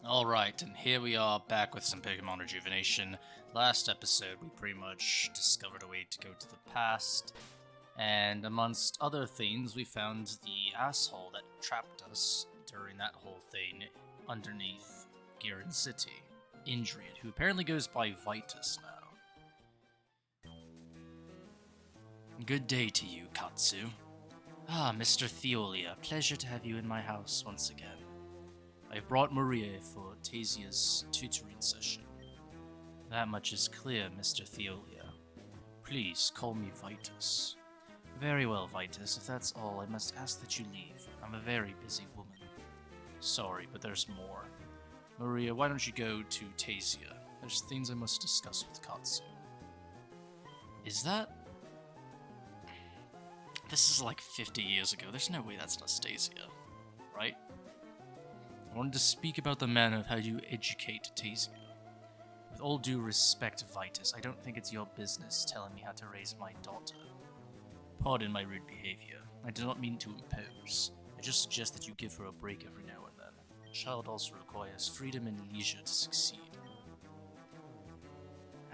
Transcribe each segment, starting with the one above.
Alright, and here we are back with some Pokemon Rejuvenation. Last episode, we pretty much discovered a way to go to the past, and amongst other things, we found the asshole that trapped us during that whole thing underneath Gearan City, Indriad, who apparently goes by Vitus now. Good day to you, Katsu. Ah, Mr. Theolia, pleasure to have you in my house once again. I've brought Maria for Tasia's tutoring session. That much is clear, Mr. Theolia. Please call me Vitus. Very well, Vitus. If that's all, I must ask that you leave. I'm a very busy woman. Sorry, but there's more. Maria, why don't you go to Tasia? There's things I must discuss with Katsu. Is that... This is like 50 years ago. There's no way that's Anastasia, right? I wanted to speak about the manner of how you educate Tasia. With all due respect, Vitus, I don't think it's your business telling me how to raise my daughter. Pardon my rude behavior. I do not mean to impose. I just suggest that you give her a break every now and then. A child also requires freedom and leisure to succeed.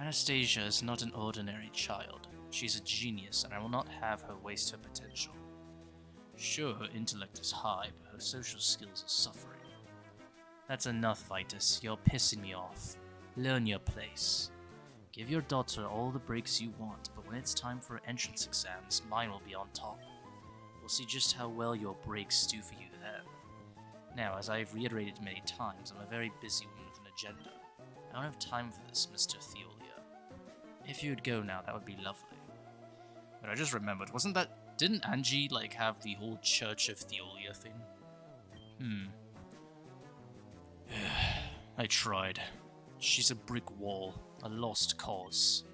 Anastasia is not an ordinary child. She's a genius, and I will not have her waste her potential. Sure, her intellect is high, but her social skills are suffering. That's enough, Vitus. You're pissing me off. Learn your place. Give your daughter all the breaks you want, but when it's time for entrance exams, mine will be on top. We'll see just how well your breaks do for you then. Now, as I've reiterated many times, I'm a very busy woman with an agenda. I don't have time for this, Mr. Theolia. If you'd go now, that would be lovely. But I just remembered, didn't Angie, have the whole Church of Theolia thing? I tried. She's a brick wall, a lost cause.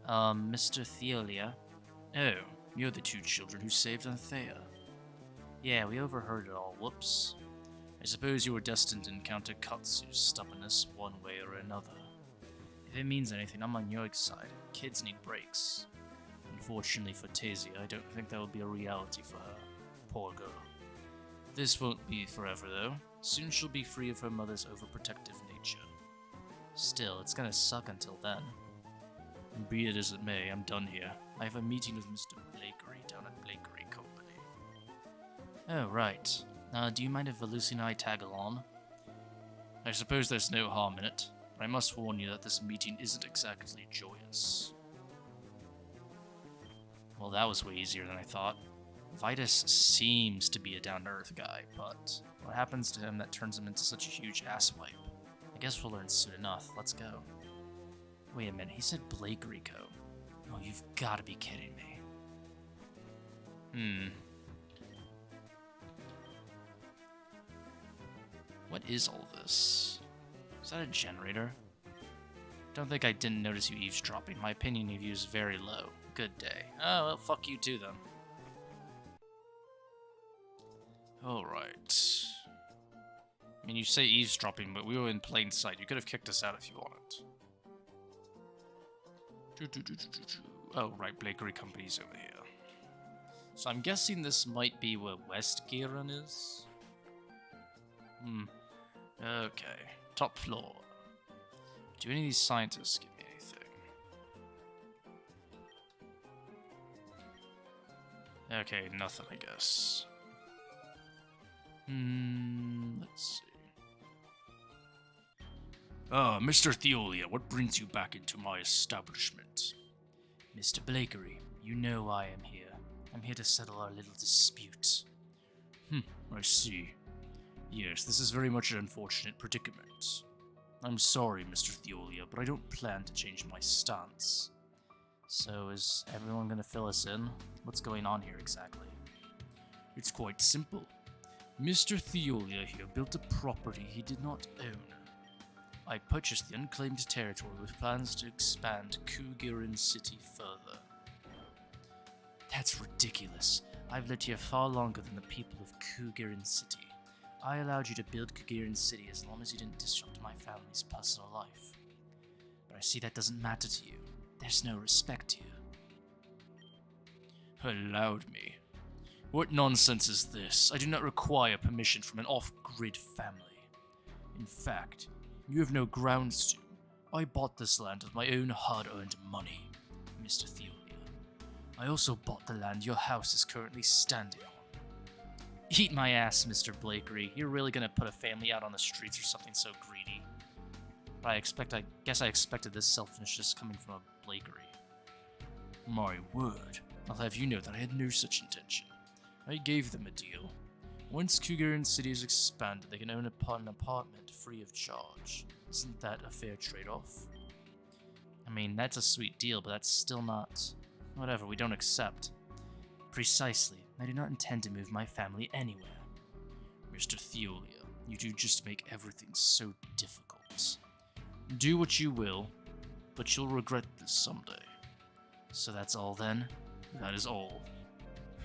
Mr. Theolia? Oh, you're the two children who saved Anathea. Yeah, we overheard it all, whoops. I suppose you were destined to encounter Katsu's stubbornness one way or another. If it means anything, I'm on your side. Kids need breaks. Unfortunately for Tasia, I don't think that will be a reality for her. Poor girl. This won't be forever, though. Soon she'll be free of her mother's overprotective nature. Still, it's gonna suck until then. Be it as it may, I'm done here. I have a meeting with Mr. Blakeory down at Blakeory Company. Oh, right. Do you mind if Velusi and I tag along? I suppose there's no harm in it, but I must warn you that this meeting isn't exactly joyous. Well, that was way easier than I thought. Vitus seems to be a down-to-earth guy, but what happens to him that turns him into such a huge asswipe? I guess we'll learn soon enough. Let's go. Wait a minute, he said Blakeory Co. Oh, you've got to be kidding me. What is all this? Is that a generator? Don't think I didn't notice you eavesdropping. My opinion of you is very low. Good day. Oh, well, fuck you too, then. Alright. I mean, you say eavesdropping, but we were in plain sight. You could have kicked us out if you wanted. Oh, right, Blakeory Company's over here. So I'm guessing this might be where West Gearan is? Okay. Top floor. Do any of these scientists give me anything? Okay, nothing, I guess. Let's see. Ah, Mr. Theolia, what brings you back into my establishment? Mr. Blakeory, you know why I'm here. I'm here to settle our little dispute. I see. Yes, this is very much an unfortunate predicament. I'm sorry, Mr. Theolia, but I don't plan to change my stance. So, is everyone gonna fill us in? What's going on here exactly? It's quite simple. Mr. Theolia here built a property he did not own. I purchased the unclaimed territory with plans to expand Kugearen City further. That's ridiculous. I've lived here far longer than the people of Kugearen City. I allowed you to build Kugearen City as long as you didn't disrupt my family's personal life. But I see that doesn't matter to you. There's no respect here. Allowed me? What nonsense is this? I do not require permission from an off-grid family. In fact, you have no grounds to. I bought this land with my own hard-earned money, Mr. Theolia. I also bought the land your house is currently standing on. Eat my ass, Mr. Blakeory. You're really gonna put a family out on the streets or something so greedy. But I guess I expected this selfishness coming from a Blakeory. My word, I'll have you know that I had no such intention. I gave them a deal. Once Kugearen City is expanded, they can own an apartment free of charge. Isn't that a fair trade-off? I mean, that's a sweet deal, but that's still not... Whatever, we don't accept. Precisely. I do not intend to move my family anywhere. Mr. Theolia, you do just make everything so difficult. Do what you will, but you'll regret this someday. So that's all then? That is all.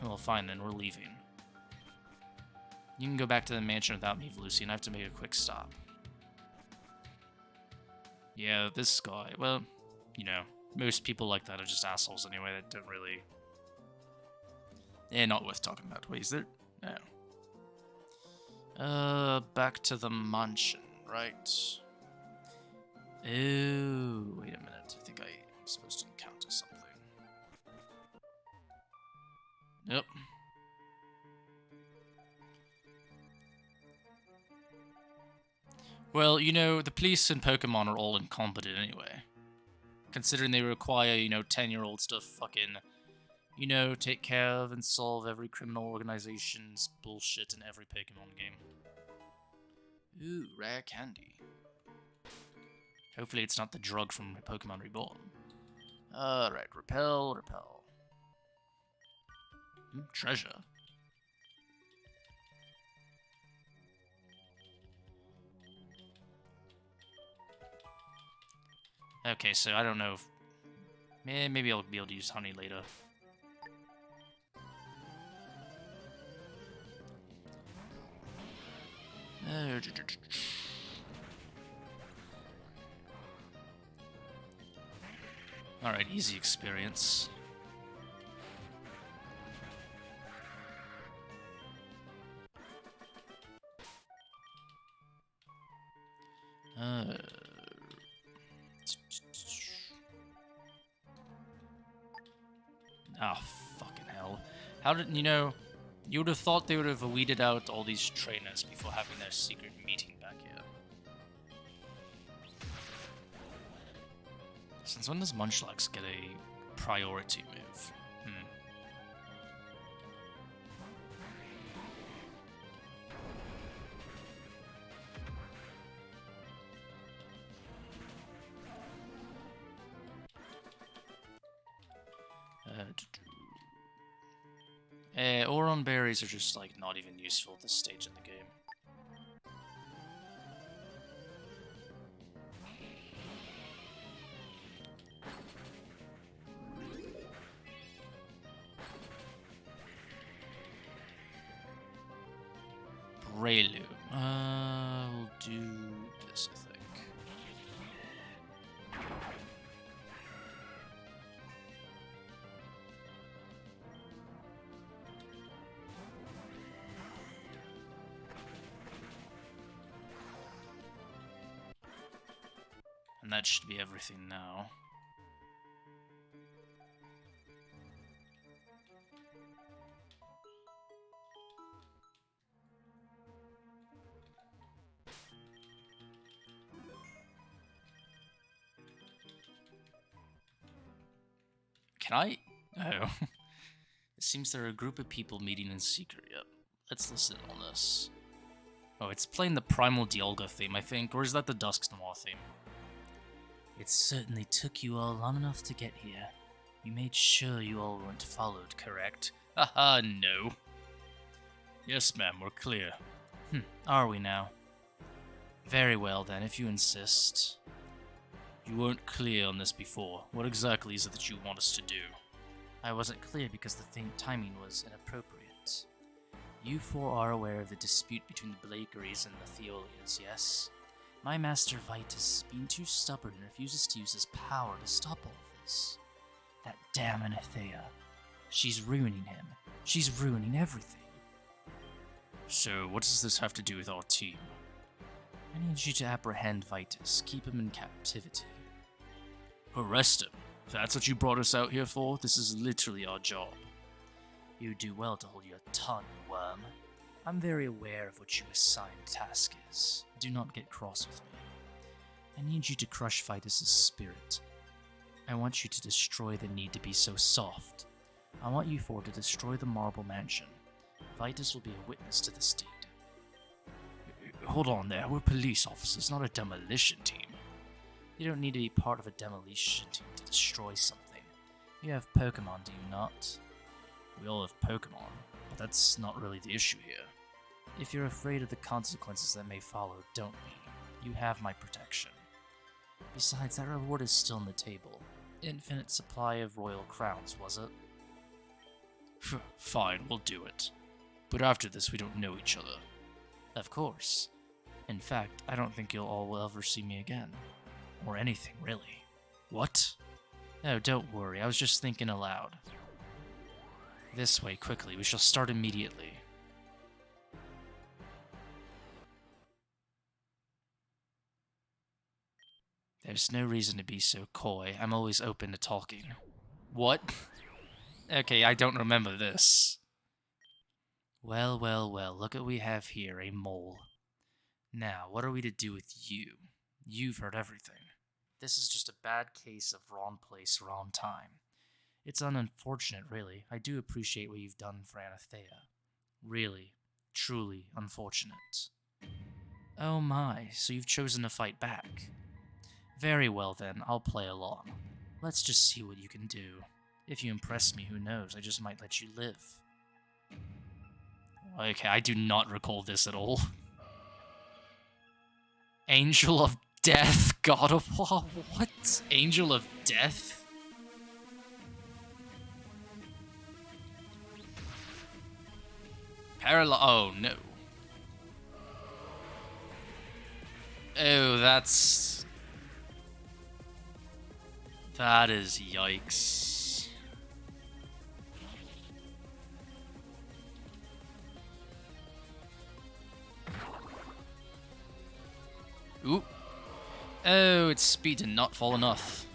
Well, fine then, we're leaving. You can go back to the mansion without me, Lucy, and I have to make a quick stop. Yeah, this guy, well, you know, most people like that are just assholes anyway, that don't really... They're not worth talking about. Wait, is there? No. Back to the mansion, right? Oh, wait a minute. I think I'm supposed to encounter something. Yep. Well, you know, the police and Pokemon are all incompetent anyway. Considering they require, you know, 10-year-olds to fucking, you know, take care of and solve every criminal organization's bullshit in every Pokemon game. Ooh, rare candy. Hopefully it's not the drug from Pokemon Reborn. Alright, repel. Treasure. Okay, so I don't know if... maybe I'll be able to use honey later. Alright, easy experience. Oh, fucking hell. How did, you know, you would have thought they would have weeded out all these trainers before having their secret meeting back here. Since when does Munchlax get a priority move? Oron berries are just, like, not even useful at this stage in the game. Breloom. We'll do this, I think. And that should be everything now. Can I? Oh. It seems there are a group of people meeting in secret. Yep. Let's listen on this. Oh, it's playing the Primal Dialga theme, I think. Or is that the Dusk Noir theme? It certainly took you all long enough to get here. You made sure you all weren't followed, correct? Haha, no. Yes, ma'am, we're clear. Are we now? Very well then, if you insist. You weren't clear on this before. What exactly is it that you want us to do? I wasn't clear because the timing was inappropriate. You four are aware of the dispute between the Blakeorys and the Theolias, yes? My master Vitus, being too stubborn, refuses to use his power to stop all of this. That damn Anathea. She's ruining him. She's ruining everything. So, what does this have to do with our team? I need you to apprehend Vitus. Keep him in captivity. Arrest him? That's what you brought us out here for? This is literally our job. You do well to hold your tongue, worm. I'm very aware of what your assigned task is. Do not get cross with me. I need you to crush Vitus' spirit. I want you to destroy the need to be so soft. I want you four to destroy the marble mansion. Vitus will be a witness to this deed. Hold on there, we're police officers, not a demolition team. You don't need to be part of a demolition team to destroy something. You have Pokemon, do you not? We all have Pokemon, but that's not really the issue here. If you're afraid of the consequences that may follow, don't be. You have my protection. Besides, that reward is still on the table. Infinite supply of royal crowns, was it? Fine, we'll do it. But after this, we don't know each other. Of course. In fact, I don't think you'll all will ever see me again. Or anything, really. What? No, don't worry, I was just thinking aloud. This way, quickly, we shall start immediately. There's no reason to be so coy. I'm always open to talking. What? Okay, I don't remember this. Well, well, well, look what we have here, a mole. Now, what are we to do with you? You've heard everything. This is just a bad case of wrong place, wrong time. It's unfortunate, really. I do appreciate what you've done for Anathea. Really, truly unfortunate. Oh my, so you've chosen to fight back. Very well then, I'll play along. Let's just see what you can do. If you impress me, who knows, I just might let you live. Okay, I do not recall this at all. Angel of Death, Gardevoir? What? Angel of Death? Oh, no. Oh, that's... That is yikes. Ooh. Oh, its speed did not fall enough.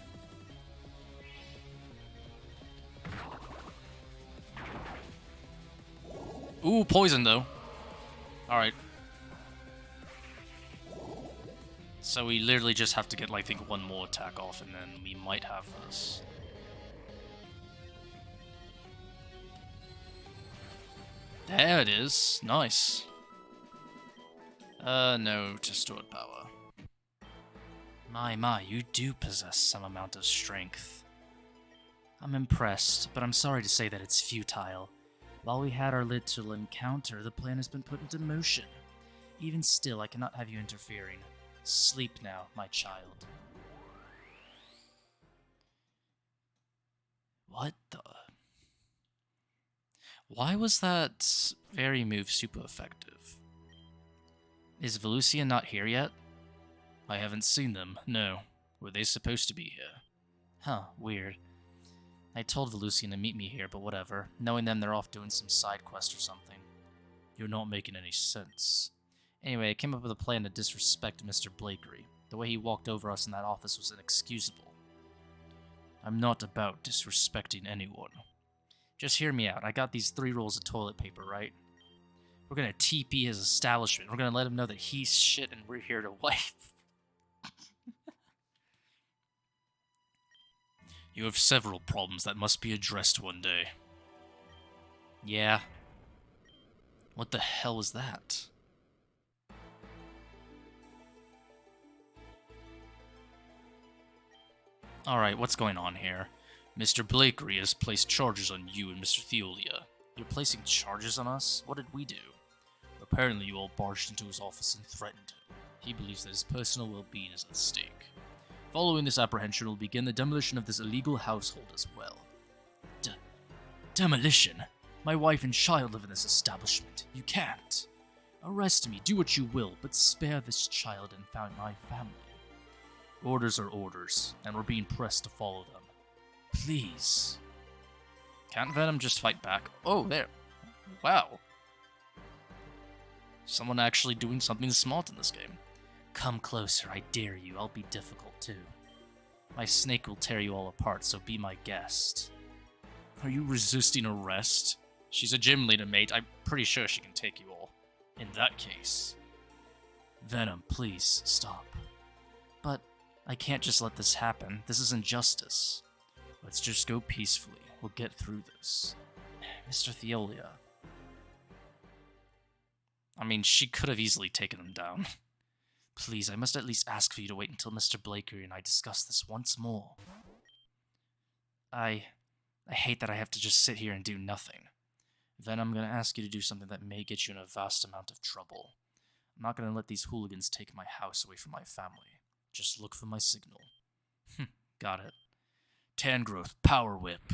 Ooh, poison though. Alright. So we literally just have to get, like, I think, one more attack off, and then we might have this. There it is. Nice. No, to stored power. My, you do possess some amount of strength. I'm impressed, but I'm sorry to say that it's futile. While we had our little encounter, the plan has been put into motion. Even still, I cannot have you interfering. Sleep now, my child. What the... Why was that fairy move super effective? Is Velucia not here yet? I haven't seen them, no. Were they supposed to be here? Huh, weird. I told Velucia to meet me here, but whatever. Knowing them, they're off doing some side quest or something. You're not making any sense. Anyway, I came up with a plan to disrespect Mr. Blakeory. The way he walked over us in that office was inexcusable. I'm not about disrespecting anyone. Just hear me out. I got these 3 rolls of toilet paper, right? We're gonna TP his establishment. We're gonna let him know that he's shit and we're here to wipe. You have several problems that must be addressed one day. Yeah. What the hell was that? Alright, what's going on here? Mr. Blakeory has placed charges on you and Mr. Theolia. You're placing charges on us? What did we do? Apparently you all barged into his office and threatened him. He believes that his personal well-being is at stake. Following this apprehension, we'll begin the demolition of this illegal household as well. Demolition? My wife and child live in this establishment. You can't. Arrest me, do what you will, but spare this child and found my family. Orders are orders, and we're being pressed to follow them. Please. Can't Venam just fight back? Oh, there. Wow. Someone actually doing something smart in this game. Come closer, I dare you. I'll be difficult, too. My snake will tear you all apart, so be my guest. Are you resisting arrest? She's a gym leader, mate. I'm pretty sure she can take you all. In that case... Venam, please, stop. But I can't just let this happen. This is injustice. Let's just go peacefully. We'll get through this. Mr. Theolia. I mean, she could have easily taken him down. Please, I must at least ask for you to wait until Mr. Blakeory and I discuss this once more. I hate that I have to just sit here and do nothing. Then I'm going to ask you to do something that may get you in a vast amount of trouble. I'm not going to let these hooligans take my house away from my family. Just look for my signal. Got it. Tangrowth, Power Whip.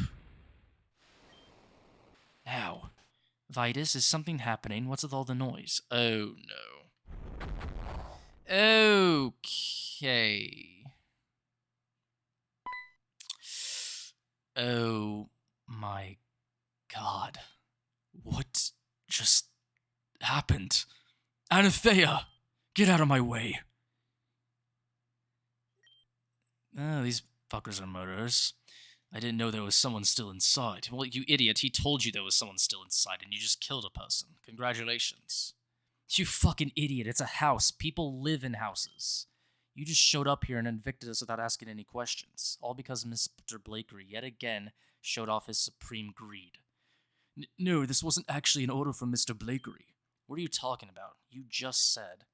Now, Vitus, is something happening? What's with all the noise? Oh, no. Okay. Oh, my God. What just happened? Anathea! Get out of my way! Oh, these fuckers are murderers. I didn't know there was someone still inside. Well, you idiot, he told you there was someone still inside and you just killed a person. Congratulations. You fucking idiot, it's a house. People live in houses. You just showed up here and evicted us without asking any questions. All because Mr. Blakeory yet again showed off his supreme greed. No, this wasn't actually an order from Mr. Blakeory. What are you talking about? You just said.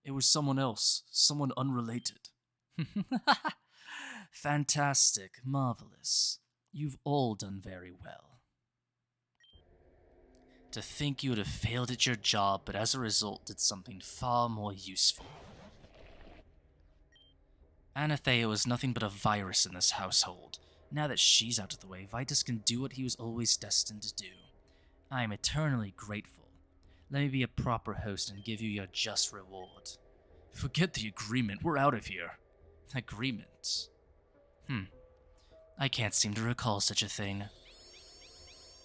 It was someone else. Someone unrelated. Fantastic. Marvelous. You've all done very well. To think you would have failed at your job, but as a result did something far more useful. Anathea was nothing but a virus in this household. Now that she's out of the way, Vitus can do what he was always destined to do. I am eternally grateful. Let me be a proper host and give you your just reward. Forget the agreement, we're out of here. Agreement? I can't seem to recall such a thing.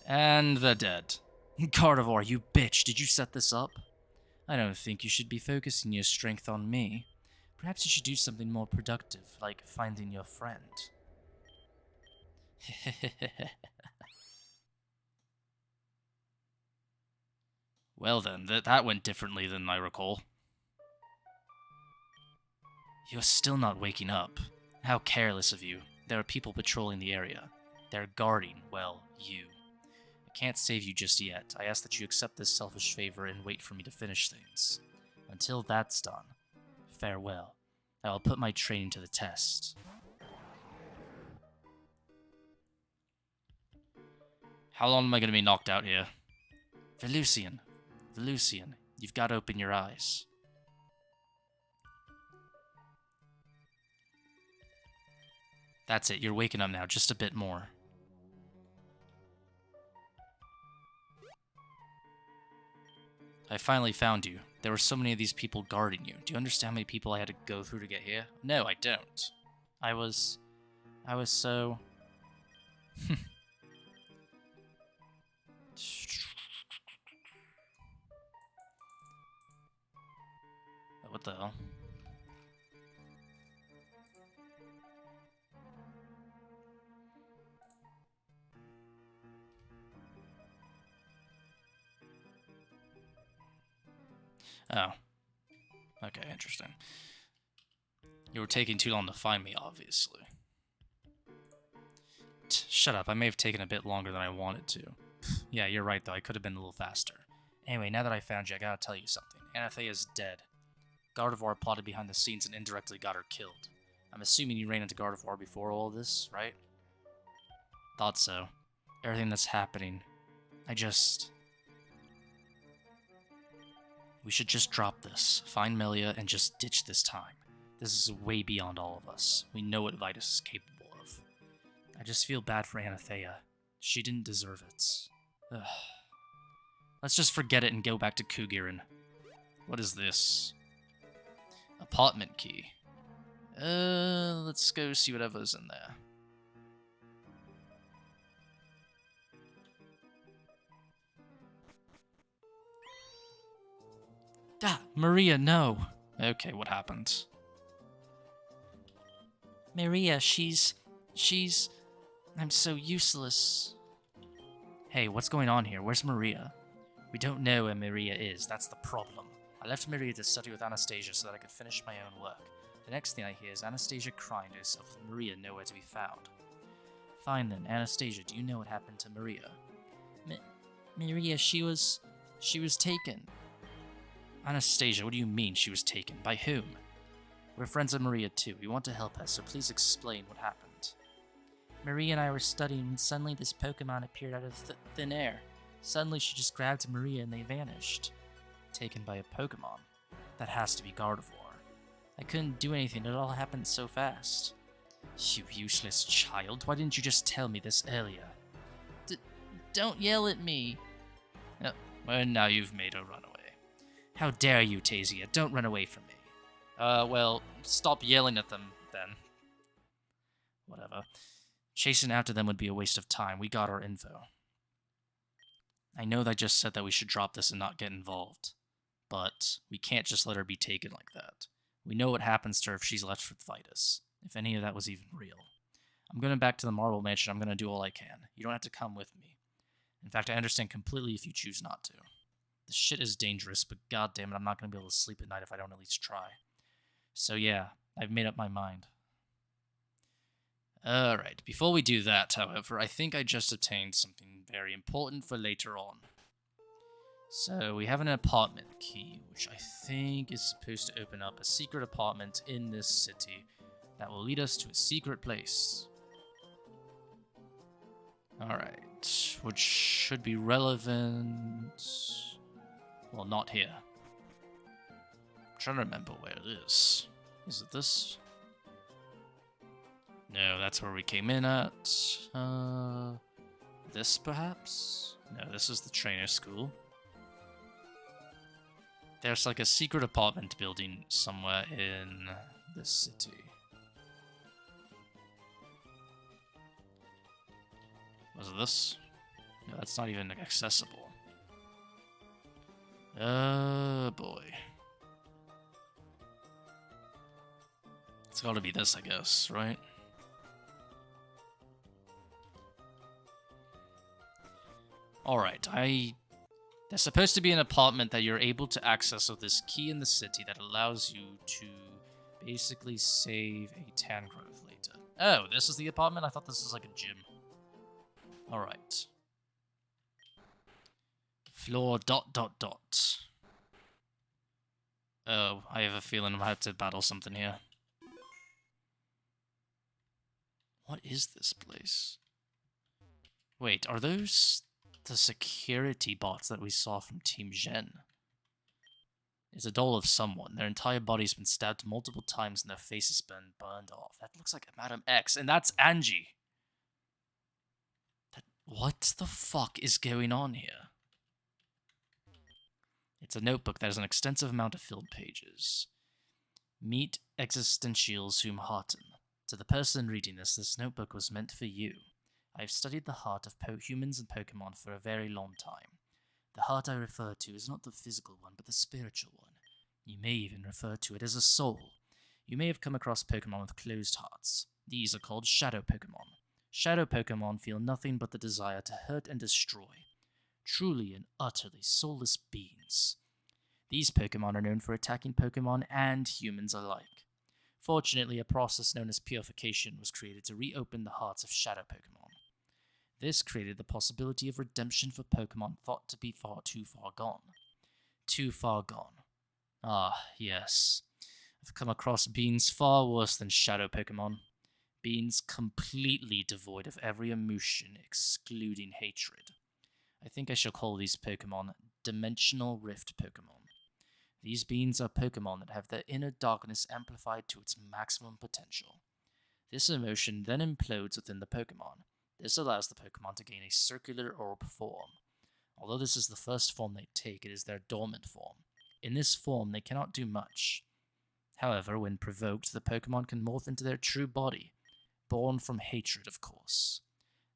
And the dead. Gardevoir, you bitch, did you set this up? I don't think you should be focusing your strength on me. Perhaps you should do something more productive, like finding your friend. Well then, that went differently than I recall. You're still not waking up. How careless of you. There are people patrolling the area. They're guarding, well, you. I can't save you just yet. I ask that you accept this selfish favor and wait for me to finish things. Until that's done, farewell. I will put my training to the test. How long am I going to be knocked out here? Velusian, you've got to open your eyes. That's it, you're waking up now, just a bit more. I finally found you. There were so many of these people guarding you. Do you understand how many people I had to go through to get here? No, I don't. I was so... What the hell? Oh. Okay, interesting. You were taking too long to find me, obviously. Shut up, I may have taken a bit longer than I wanted to. Yeah, you're right, though. I could have been a little faster. Anyway, now that I found you, I gotta tell you something. Anathea's dead. Gardevoir plotted behind the scenes and indirectly got her killed. I'm assuming you ran into Gardevoir before all this, right? Thought so. Everything that's happening. We should just drop this, find Melia, and just ditch this time. This is way beyond all of us. We know what Vitus is capable of. I just feel bad for Anathea. She didn't deserve it. Ugh. Let's just forget it and go back to Kugearen. What is this? Apartment key. Let's go see whatever's in there. Ah, Maria, no. Okay, what happened? Maria, she's... I'm so useless. Hey, what's going on here? Where's Maria? We don't know where Maria is, that's the problem. I left Maria to study with Anastasia so that I could finish my own work. The next thing I hear is Anastasia crying to herself with Maria nowhere to be found. Fine then, Anastasia, do you know what happened to Maria? Maria, she was taken. Anastasia, what do you mean she was taken? By whom? We're friends of Maria too. We want to help her, so please explain what happened. Maria and I were studying and suddenly this Pokemon appeared out of thin air. Suddenly she just grabbed Maria and they vanished. Taken by a Pokemon. That has to be Gardevoir. I couldn't do anything, it all happened so fast. You useless child, why didn't you just tell me this earlier? Don't yell at me. Oh, well, now you've made her run away. How dare you, Tasia, don't run away from me. Well, stop yelling at them, then. Whatever. Chasing after them would be a waste of time. We got our info. I know they just said that we should drop this and not get involved. But we can't just let her be taken like that. We know what happens to her if she's left with Vitus. If any of that was even real. I'm going back to the Marble Mansion. I'm going to do all I can. You don't have to come with me. In fact, I understand completely if you choose not to. This shit is dangerous, but goddammit, I'm not going to be able to sleep at night if I don't at least try. So yeah, I've made up my mind. Alright, before we do that, however, I think I just obtained something very important for later on. So, we have an apartment key, which I think is supposed to open up a secret apartment in this city that will lead us to a secret place. Alright, which should be relevant... Well, not here. I'm trying to remember where it is. Is it this? No, that's where we came in at. This perhaps? No, this is the trainer school. There's like a secret apartment building somewhere in this city. Was it this? No, that's not even accessible. Boy. It's gotta be this, I guess, right? Alright, There's supposed to be an apartment that you're able to access with this key in the city that allows you to basically save a Tangrowth later. Oh, this is the apartment? I thought this was like a gym. Alright. Floor ... Oh, I have a feeling I'm about to battle something here. What is this place? Wait, are those the security bots that we saw from Team Gen? It's a doll of someone. Their entire body's been stabbed multiple times and their face has been burned off. That looks like a Madam X, and that's Angie. What the fuck is going on here? It's a notebook that has an extensive amount of filled pages. Meet existentials whom hearten. To the person reading this notebook was meant for you. I have studied the heart of humans and Pokemon for a very long time. The heart I refer to is not the physical one, but the spiritual one. You may even refer to it as a soul. You may have come across Pokemon with closed hearts. These are called Shadow Pokemon. Shadow Pokemon feel nothing but the desire to hurt and destroy. Truly and utterly soulless beings. These Pokemon are known for attacking Pokemon and humans alike. Fortunately, a process known as purification was created to reopen the hearts of Shadow Pokemon. This created the possibility of redemption for Pokemon thought to be too far gone. Too far gone. Ah, yes. I've come across beings far worse than Shadow Pokemon. Beings completely devoid of every emotion, excluding hatred. I think I shall call these Pokemon Dimensional Rift Pokemon. These beings are Pokemon that have their inner darkness amplified to its maximum potential. This emotion then implodes within the Pokemon. This allows the Pokemon to gain a circular orb form. Although this is the first form they take, it is their dormant form. In this form, they cannot do much. However, when provoked, the Pokemon can morph into their true body, born from hatred, of course.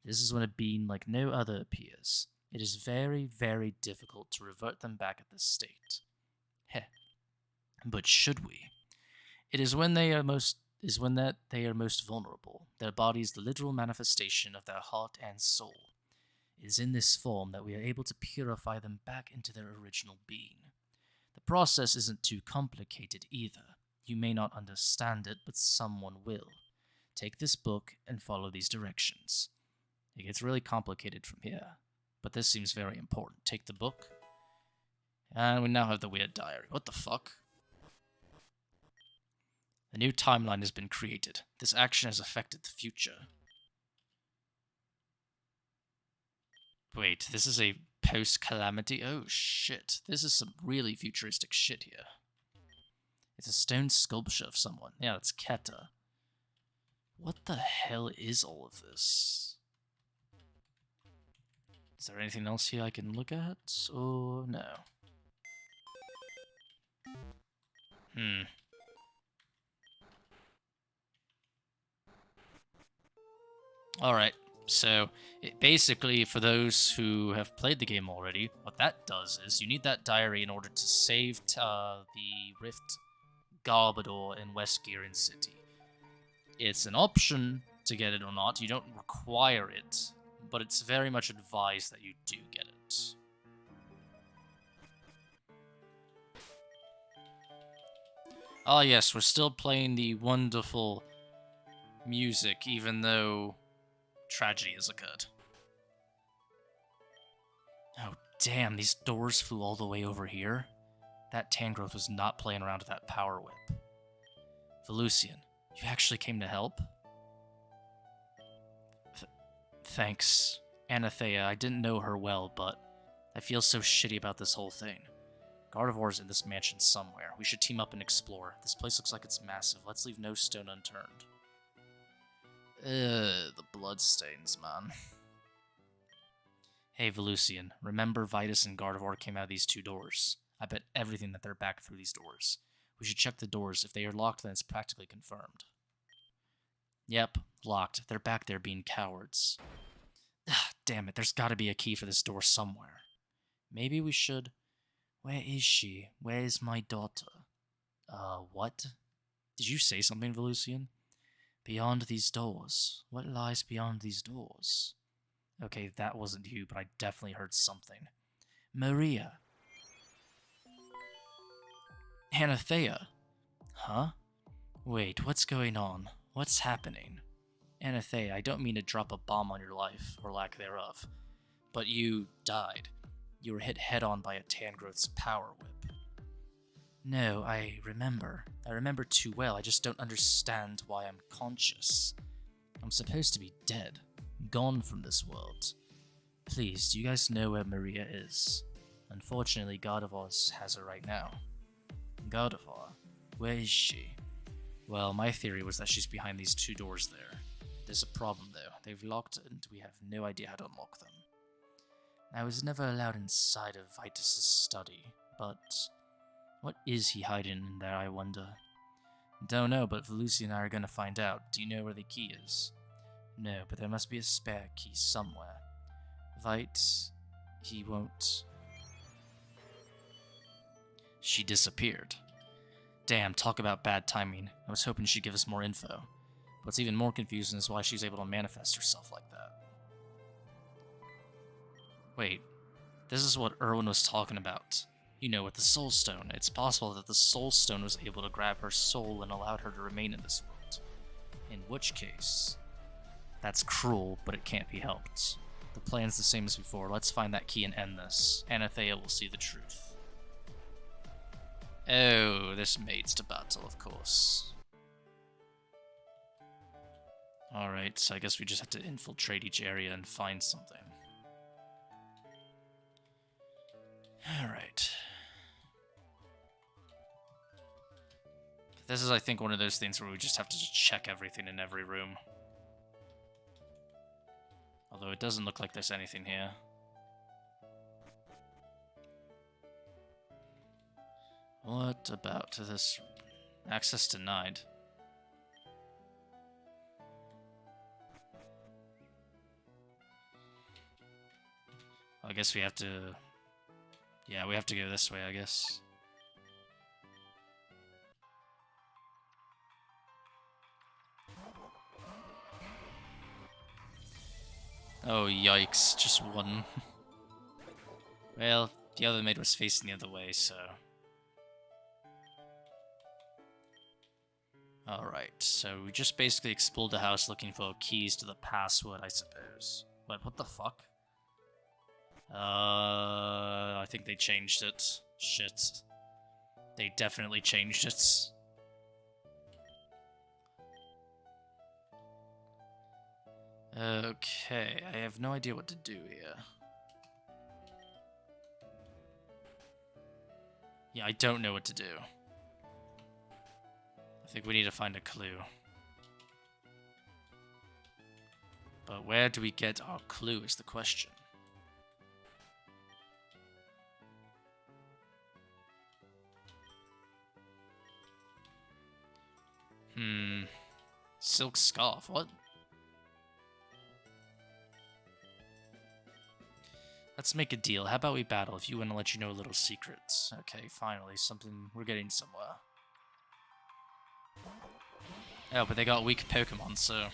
This is when a being like no other appears. It is very, very difficult to revert them back at this state. Heh. But should we? It is when they are most they are most vulnerable. Their body is the literal manifestation of their heart and soul. It is in this form that we are able to purify them back into their original being. The process isn't too complicated either. You may not understand it, but someone will. Take this book and follow these directions. It gets really complicated from here, but this seems very important. Take the book, and we now have the weird diary. What the fuck? A new timeline has been created. This action has affected the future. Wait, this is a post-calamity? Oh shit, this is some really futuristic shit here. It's a stone sculpture of someone. Yeah, that's Keta. What the hell is all of this? Is there anything else here I can look at? Or no? Alright, so basically, for those who have played the game already, what that does is you need that diary in order to save the Rift Gardevoir in West Gearan City. It's an option to get it or not. You don't require it, but it's very much advised that you do get it. Ah yes, we're still playing the wonderful music, even though tragedy has occurred. Oh damn, these doors flew all the way over here? That Tangrowth was not playing around with that power whip. Velucian, you actually came to help? Thanks. Anathea, I didn't know her well, but I feel so shitty about this whole thing. Gardevoir's in this mansion somewhere. We should team up and explore. This place looks like it's massive. Let's leave no stone unturned. The bloodstains, man. Hey, Velucian, remember Vitus and Gardevoir came out of these two doors? I bet everything that they're back through these doors. We should check the doors. If they are locked, then it's practically confirmed. Yep, locked. They're back there being cowards. Damn it, there's gotta be a key for this door somewhere. Maybe we should... Where is she? Where is my daughter? What? Did you say something, Velucian? Beyond these doors. What lies beyond these doors? Okay, that wasn't you, but I definitely heard something. Maria. Anathea. Huh? Wait, what's going on? What's happening? Anathea, I don't mean to drop a bomb on your life, or lack thereof, but you died. You were hit head-on by a Tangrowth's power whip. No, I remember. I remember too well, I just don't understand why I'm conscious. I'm supposed to be dead, gone from this world. Please, do you guys know where Maria is? Unfortunately, Gardevoir has her right now. Gardevoir? Where is she? Well, my theory was that she's behind these two doors there. There's a problem, though. They've locked it, and we have no idea how to unlock them. I was never allowed inside of Vitus' study, but... what is he hiding in there, I wonder? Don't know, but Velucian and I are gonna find out. Do you know where the key is? No, but there must be a spare key somewhere. He won't... She disappeared. Damn, talk about bad timing. I was hoping she'd give us more info. What's even more confusing is why she's able to manifest herself like that. Wait, this is what Erwin was talking about. You know, with the Soul Stone. It's possible that the Soul Stone was able to grab her soul and allowed her to remain in this world. In which case, that's cruel, but it can't be helped. The plan's the same as before. Let's find that key and end this. Anathea will see the truth. Oh, this maid's to battle, of course. Alright, so I guess we just have to infiltrate each area and find something. Alright. This is, I think, one of those things where we just have to check everything in every room. Although it doesn't look like there's anything here. What about this? Access denied. I guess we have to... Yeah, we have to go this way, I guess. Oh, yikes. Just one. Well, the other maid was facing the other way, so... Alright, so we just basically explored the house looking for keys to the password, I suppose. What the fuck? I think they changed it. Shit. They definitely changed it. Okay, I have no idea what to do here. Yeah, I don't know what to do. I think we need to find a clue. But where do we get our clue is the question. Silk scarf, what? Let's make a deal. How about we battle if you want to let you know little secrets? Okay, finally, something. We're getting somewhere. Oh, but they got weak Pokemon, so...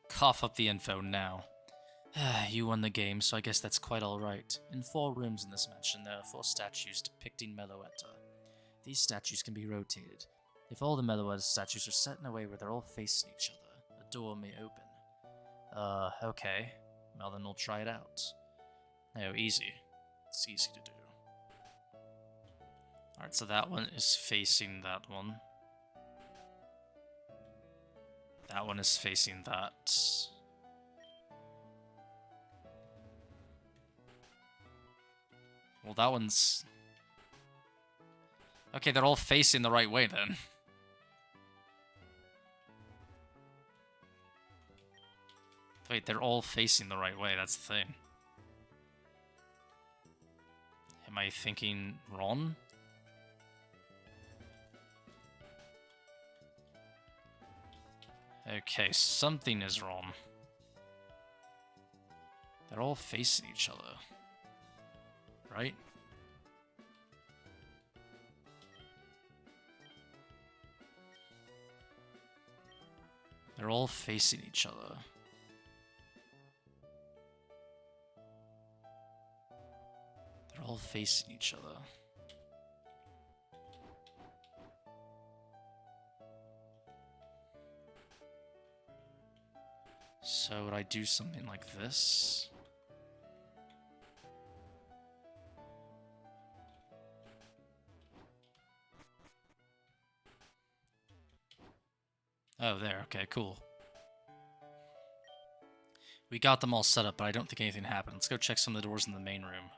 Cough up the info now. You won the game, so I guess that's quite alright. In 4 rooms in this mansion, there are 4 statues depicting Meloetta. These statues can be rotated. If all the Meloetta statues are set in a way where they're all facing each other, a door may open. Okay. Well then we'll try it out. Oh, easy. It's easy to do. Alright, so that one is facing that one. That one is facing that. Well, that one's... Okay, they're all facing the right way then. Wait, they're all facing the right way, that's the thing. Am I thinking wrong? Okay, something is wrong. They're all facing each other. Right? They're all facing each other. They're all facing each other. So would I do something like this? Oh, there. Okay, cool. We got them all set up, but I don't think anything happened. Let's go check some of the doors in the main room.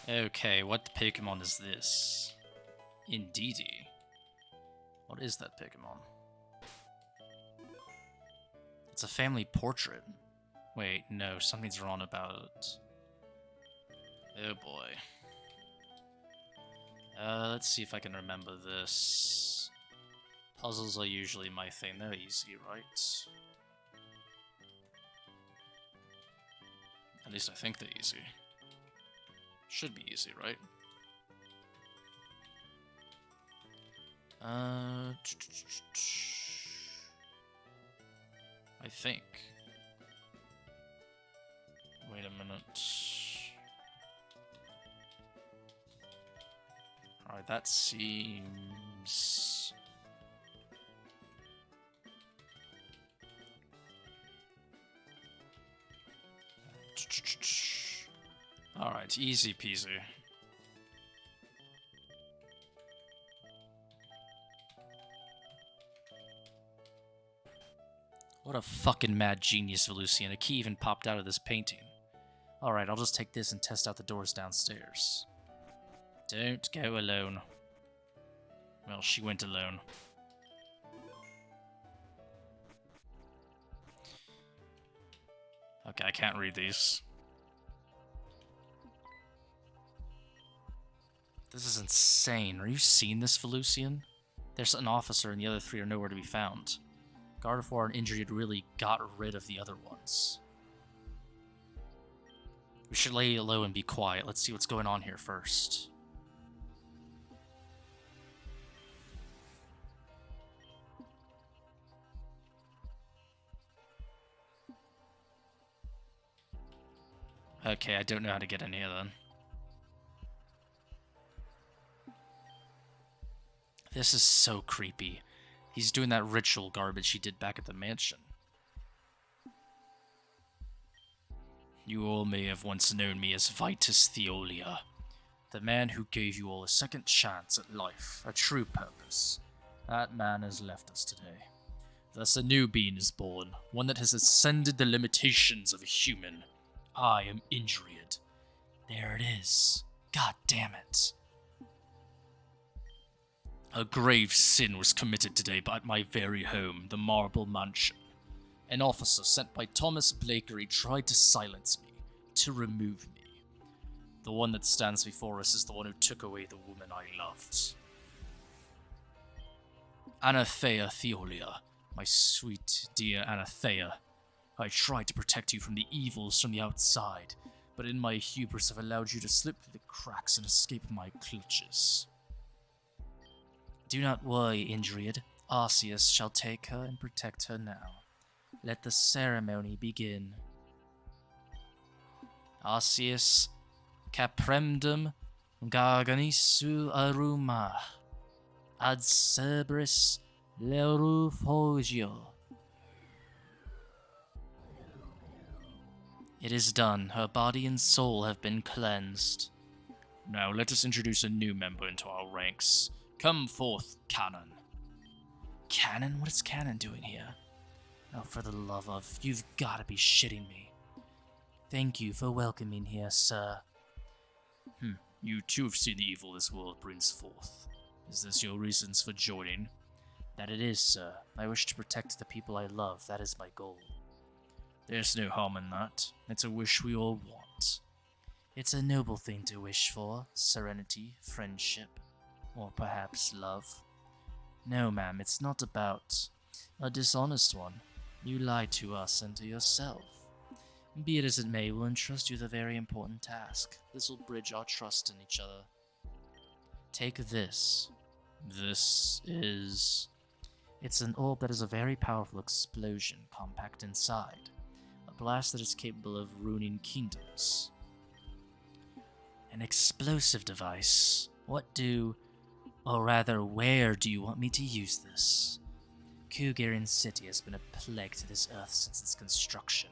Okay, what Pokemon is this? Indeedy. What is that Pokemon? It's a family portrait. Wait, no, something's wrong about it. Oh boy. Let's see if I can remember this. Puzzles are usually my thing. They're easy, right? At least I think they're easy. Should be easy, right? I think. Wait a minute. Alright, that seems... Alright, easy peasy. What a fucking mad genius, Velucian. A key even popped out of this painting. Alright, I'll just take this and test out the doors downstairs. Don't go alone. Well, she went alone. Okay, I can't read these. This is insane. Are you seeing this, Velucian? There's an officer and the other 3 are nowhere to be found. Gardevoir and Indriad really got rid of the other ones. We should lay low and be quiet. Let's see what's going on here first. Okay, I don't know how to get in here then. This is so creepy. He's doing that ritual garbage he did back at the mansion. You all may have once known me as Vitus Theolia, the man who gave you all a second chance at life, a true purpose. That man has left us today. Thus a new being is born, one that has ascended the limitations of a human. I am Indriad. There it is. God damn it. A grave sin was committed today at my very home, the Marble Mansion. An officer sent by Thomas Blakeory tried to silence me, to remove me. The one that stands before us is the one who took away the woman I loved. Anathea Theolia, my sweet, dear Anathea. I tried to protect you from the evils from the outside, but in my hubris I've allowed you to slip through the cracks and escape my clutches. Do not worry, Indriad. Arceus shall take her and protect her now. Let the ceremony begin. Arceus capremdum garganisu aruma ad cerebris lerufogio. It is done. Her body and soul have been cleansed. Now let us introduce a new member into our ranks. Come forth, Kanon. Kanon? What is Kanon doing here? Oh, for the love of... You've got to be shitting me. Thank you for welcoming here, sir. You too have seen the evil this world brings forth. Is this your reasons for joining? That it is, sir. I wish to protect the people I love. That is my goal. There's no harm in that. It's a wish we all want. It's a noble thing to wish for. Serenity, friendship, or perhaps love. No, ma'am, it's not about a dishonest one. You lied to us and to yourself. Be it as it may, we'll entrust you with a very important task. This will bridge our trust in each other. Take this. This is... It's an orb that has a very powerful explosion compact inside. A blast that is capable of ruining kingdoms. An explosive device. What do... Or rather, where do you want me to use this? Kugearen City has been a plague to this earth since its construction.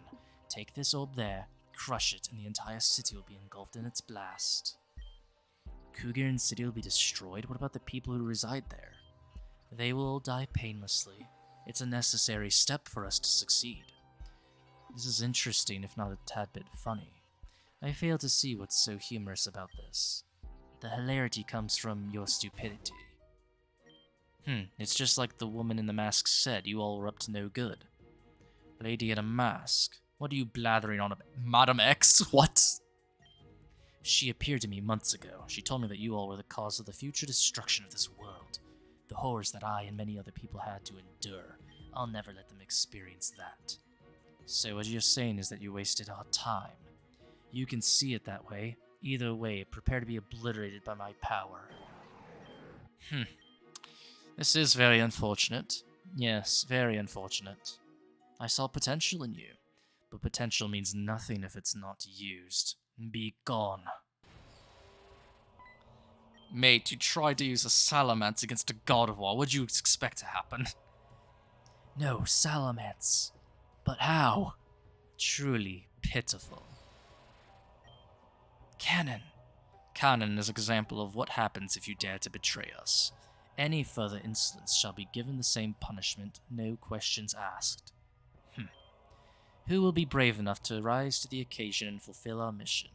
Take this orb there, crush it, and the entire city will be engulfed in its blast. Kugearen City will be destroyed? What about the people who reside there? They will all die painlessly. It's a necessary step for us to succeed. This is interesting, if not a tad bit funny. I fail to see what's so humorous about this. The hilarity comes from your stupidity. It's just like the woman in the mask said, you all were up to no good. Lady in a mask? What are you blathering on about? Madam X? What? She appeared to me months ago. She told me that you all were the cause of the future destruction of this world. The horrors that I and many other people had to endure. I'll never let them experience that. So what you're saying is that you wasted our time. You can see it that way. Either way, prepare to be obliterated by my power. This is very unfortunate. Yes, very unfortunate. I saw potential in you, but potential means nothing if it's not used. Be gone. Mate, you tried to use a Salamence against a Gardevoir. What'd you expect to happen? No, Salamence. But how? Truly pitiful. Kanon. Kanon is an example of what happens if you dare to betray us. Any further insolence shall be given the same punishment, no questions asked. Who will be brave enough to rise to the occasion and fulfill our mission?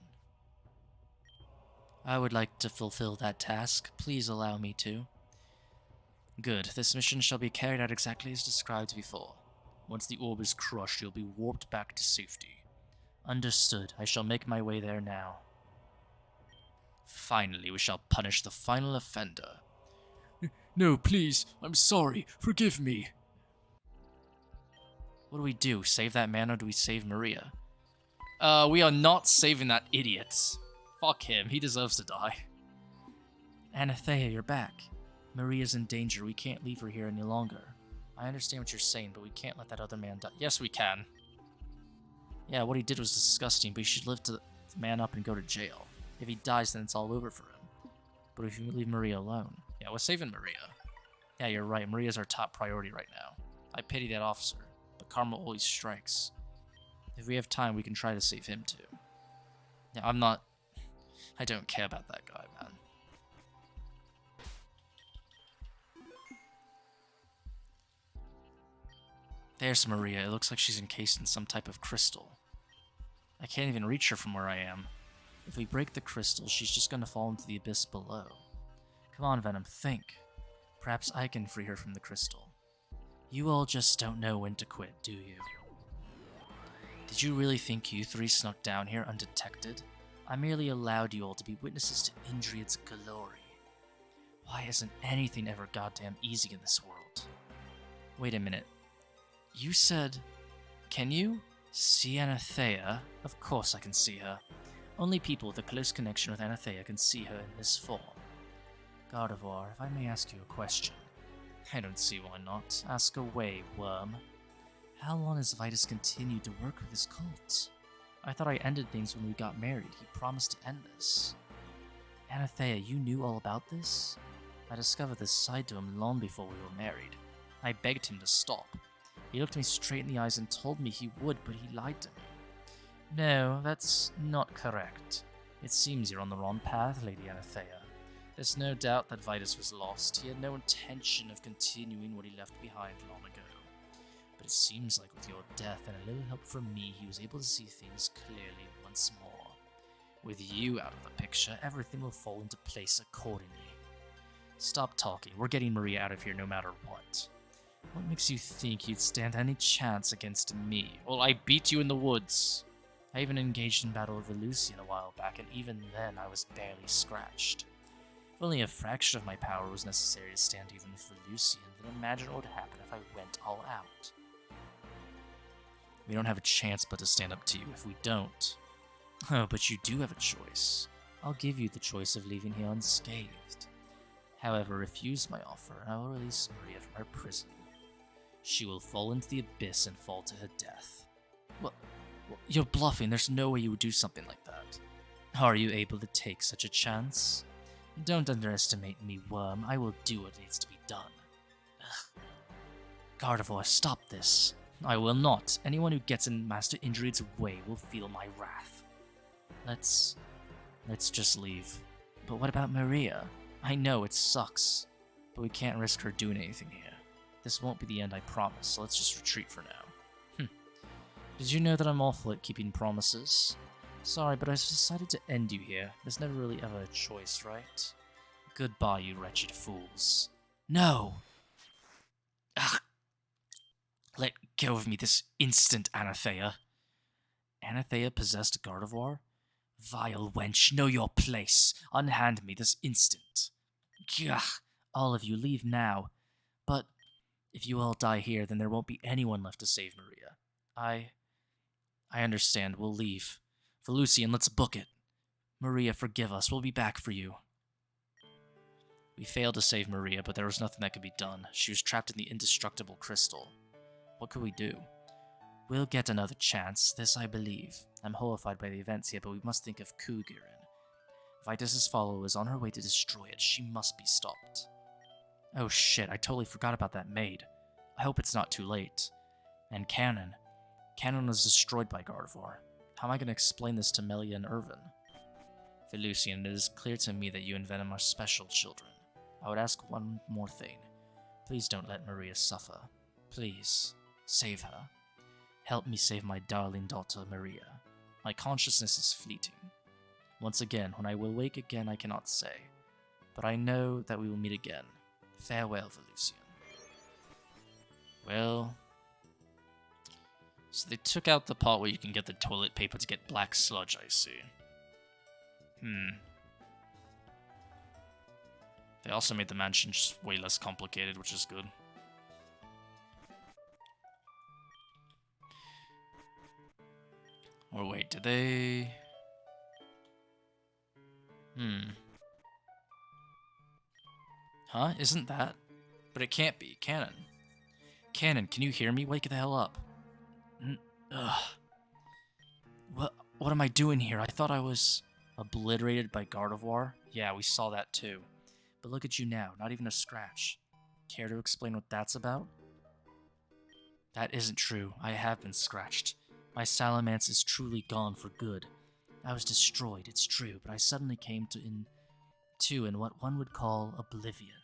I would like to fulfill that task. Please allow me to. Good. This mission shall be carried out exactly as described before. Once the orb is crushed, you'll be warped back to safety. Understood. I shall make my way there now. Finally, we shall punish the final offender. No, please. I'm sorry. Forgive me. What do we do? Save that man or do we save Maria? We are not saving that idiot. Fuck him. He deserves to die. Anathea, you're back. Maria's in danger. We can't leave her here any longer. I understand what you're saying, but we can't let that other man die. Yes, we can. Yeah, what he did was disgusting, but he should live to man up and go to jail. If he dies, then it's all over for him. But if you leave Maria alone... Yeah, we're saving Maria. Yeah, you're right. Maria's our top priority right now. I pity that officer, but karma always strikes. If we have time, we can try to save him too. Yeah, I don't care about that guy, man. There's Maria. It looks like she's encased in some type of crystal. I can't even reach her from where I am. If we break the crystal, she's just gonna fall into the abyss below. Come on, Venam, think. Perhaps I can free her from the crystal. You all just don't know when to quit, do you? Did you really think you three snuck down here undetected? I merely allowed you all to be witnesses to Indriad's glory. Why isn't anything ever goddamn easy in this world? Wait a minute. You said... Can you? See Anathea? Of course I can see her. Only people with a close connection with Anathea can see her in this form. Gardevoir, if I may ask you a question. I don't see why not. Ask away, worm. How long has Vitus continued to work with his cult? I thought I ended things when we got married. He promised to end this. Anathea, you knew all about this? I discovered this side to him long before we were married. I begged him to stop. He looked me straight in the eyes and told me he would, but he lied to me. No, that's not correct. It seems you're on the wrong path, Lady Anathea. There's no doubt that Vitus was lost. He had no intention of continuing what he left behind long ago. But it seems like with your death and a little help from me, he was able to see things clearly once more. With you out of the picture, everything will fall into place accordingly. Stop talking. We're getting Maria out of here no matter what. What makes you think you'd stand any chance against me? Well, I beat you in the woods. I even engaged in battle with Lucian a while back, and even then I was barely scratched. If only a fraction of my power was necessary to stand even for Lucian, then imagine what would happen if I went all out. We don't have a chance but to stand up to you if we don't. Oh, but you do have a choice. I'll give you the choice of leaving here unscathed. However, refuse my offer, and I will release Maria from her prison. She will fall into the abyss and fall to her death. Well, you're bluffing. There's no way you would do something like that. Are you able to take such a chance? Don't underestimate me, worm. I will do what needs to be done. Ugh. Gardevoir, stop this. I will not. Anyone who gets in Master Indriad's way will feel my wrath. Let's just leave. But what about Maria? I know it sucks, but we can't risk her doing anything here. This won't be the end, I promise, so let's just retreat for now. Did you know that I'm awful at keeping promises? Sorry, but I decided to end you here. There's never really ever a choice, right? Goodbye, you wretched fools. No! Ugh. Let go of me this instant, Anathea. Anathea possessed Gardevoir? Vile wench, know your place. Unhand me this instant. Gah! All of you, leave now. But if you all die here, then there won't be anyone left to save Maria. I understand. We'll leave. For Lucian, let's book it. Maria, forgive us. We'll be back for you. We failed to save Maria, but there was nothing that could be done. She was trapped in the indestructible crystal. What could we do? We'll get another chance, this I believe. I'm horrified by the events here, but we must think of Kugearen. Vitus's follower is on her way to destroy it. She must be stopped. Oh shit, I totally forgot about that maid. I hope it's not too late. And Kanon. Kanon was destroyed by Gardevoir. How am I going to explain this to Melia and Irvin? For Lucian, it is clear to me that you and Venam are special children. I would ask one more thing. Please don't let Maria suffer. Please, save her. Help me save my darling daughter, Maria. My consciousness is fleeting. Once again, when I will wake again, I cannot say. But I know that we will meet again. Farewell, Lucian. Well... So they took out the part where you can get the toilet paper to get black sludge, I see. They also made the mansion just way less complicated, which is good. Or wait, did they... Huh? Isn't that? But it can't be. Kanon. Kanon, can you hear me? Wake the hell up. Ugh. What am I doing here? I thought I was obliterated by Gardevoir. Yeah, we saw that too. But look at you now, not even a scratch. Care to explain what that's about? That isn't true. I have been scratched. My Salamence is truly gone for good. I was destroyed, it's true, but I suddenly came in what one would call oblivion.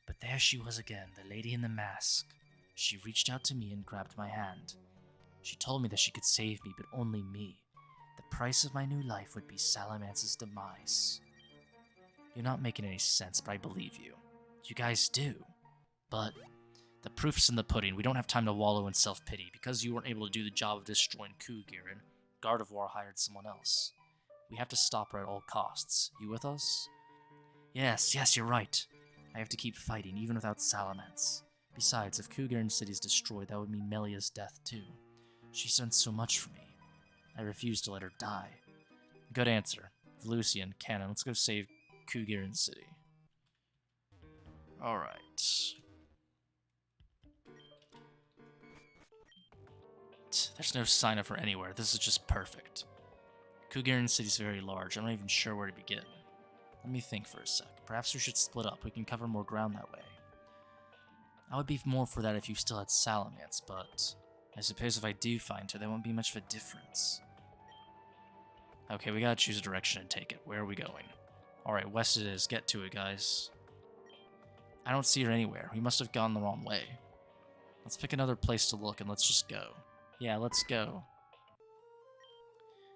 But there she was again, the lady in the mask. She reached out to me and grabbed my hand. She told me that she could save me, but only me. The price of my new life would be Salamance's demise. You're not making any sense, but I believe you. You guys do. But the proof's in the pudding. We don't have time to wallow in self-pity. Because you weren't able to do the job of destroying Kugearen, Gardevoir hired someone else. We have to stop her at all costs. You with us? Yes, you're right. I have to keep fighting, even without Salamence. Besides, if Kugearen City is destroyed, that would mean Melia's death too. She's done so much for me. I refuse to let her die. Good answer. Velusian, Kanon, let's go save Kugearen City. Alright. There's no sign of her anywhere. This is just perfect. Kugearen City's very large. I'm not even sure where to begin. Let me think for a sec. Perhaps we should split up. We can cover more ground that way. I would be more for that if you still had Salamence, but I suppose if I do find her, there won't be much of a difference. Okay, we gotta choose a direction and take it. Where are we going? Alright, west it is. Get to it, guys. I don't see her anywhere. We must have gone the wrong way. Let's pick another place to look and let's just go. Yeah, let's go.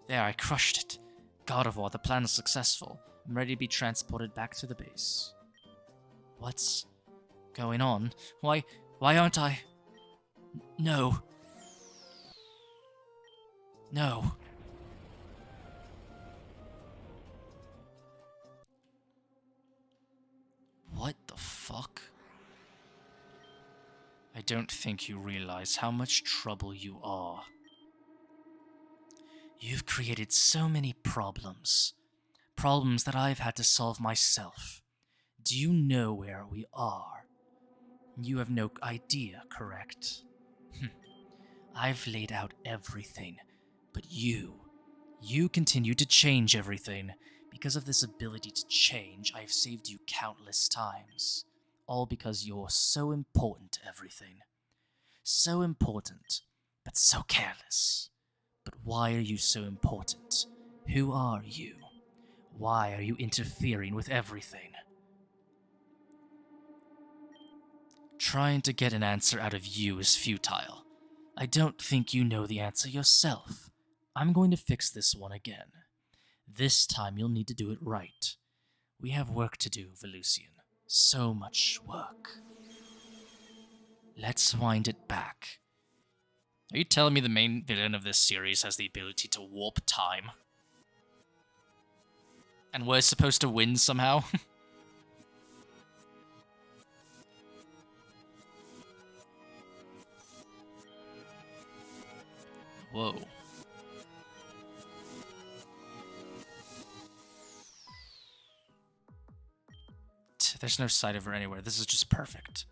There, I crushed it. Gardevoir, the plan is successful. I'm ready to be transported back to the base. What's going on? Why aren't I... No. No. What the fuck? I don't think you realize how much trouble you are. You've created so many problems. Problems that I've had to solve myself. Do you know where we are? You have no idea, correct? I've laid out everything, but you continue to change everything. Because of this ability to change, I've saved you countless times. All because you're so important to everything. So important, but so careless. But why are you so important? Who are you? Why are you interfering with everything? Trying to get an answer out of you is futile. I don't think you know the answer yourself. I'm going to fix this one again. This time you'll need to do it right. We have work to do, Velusian. So much work. Let's wind it back. Are you telling me the main villain of this series has the ability to warp time? And we're supposed to win somehow? Whoa. There's no sight of her anywhere. This is just perfect.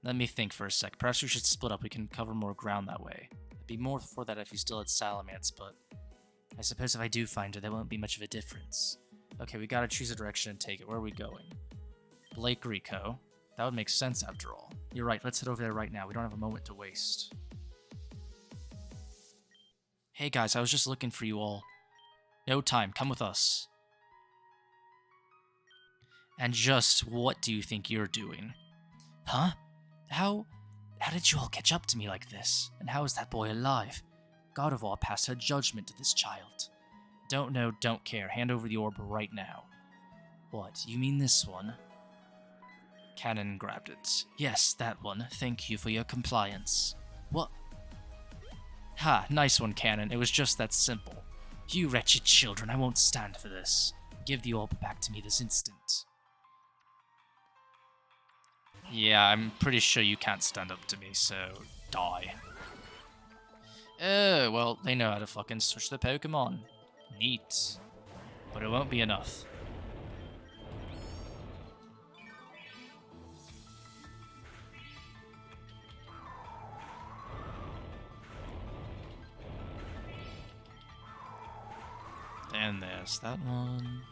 Let me think for a sec. Perhaps we should split up. We can cover more ground that way. I'd be more for that if you still had Salamence, but I suppose if I do find her, there won't be much of a difference. Okay, we gotta choose a direction and take it. Where are we going? Blakeory Co. That would make sense after all. You're right, let's head over there right now. We don't have a moment to waste. Hey guys, I was just looking for you all. No time, come with us. And just what do you think you're doing? Huh? How did you all catch up to me like this? And how is that boy alive? Gardevoir passed her judgment to this child. Don't know, don't care. Hand over the orb right now. What, you mean this one? Kanon grabbed it. Yes, that one. Thank you for your compliance. What? Ha, nice one, Kanon. It was just that simple. You wretched children, I won't stand for this. Give the orb back to me this instant. Yeah, I'm pretty sure you can't stand up to me, so die. Oh, well, they know how to fucking switch their Pokemon. Neat. But it won't be enough. And there's that one.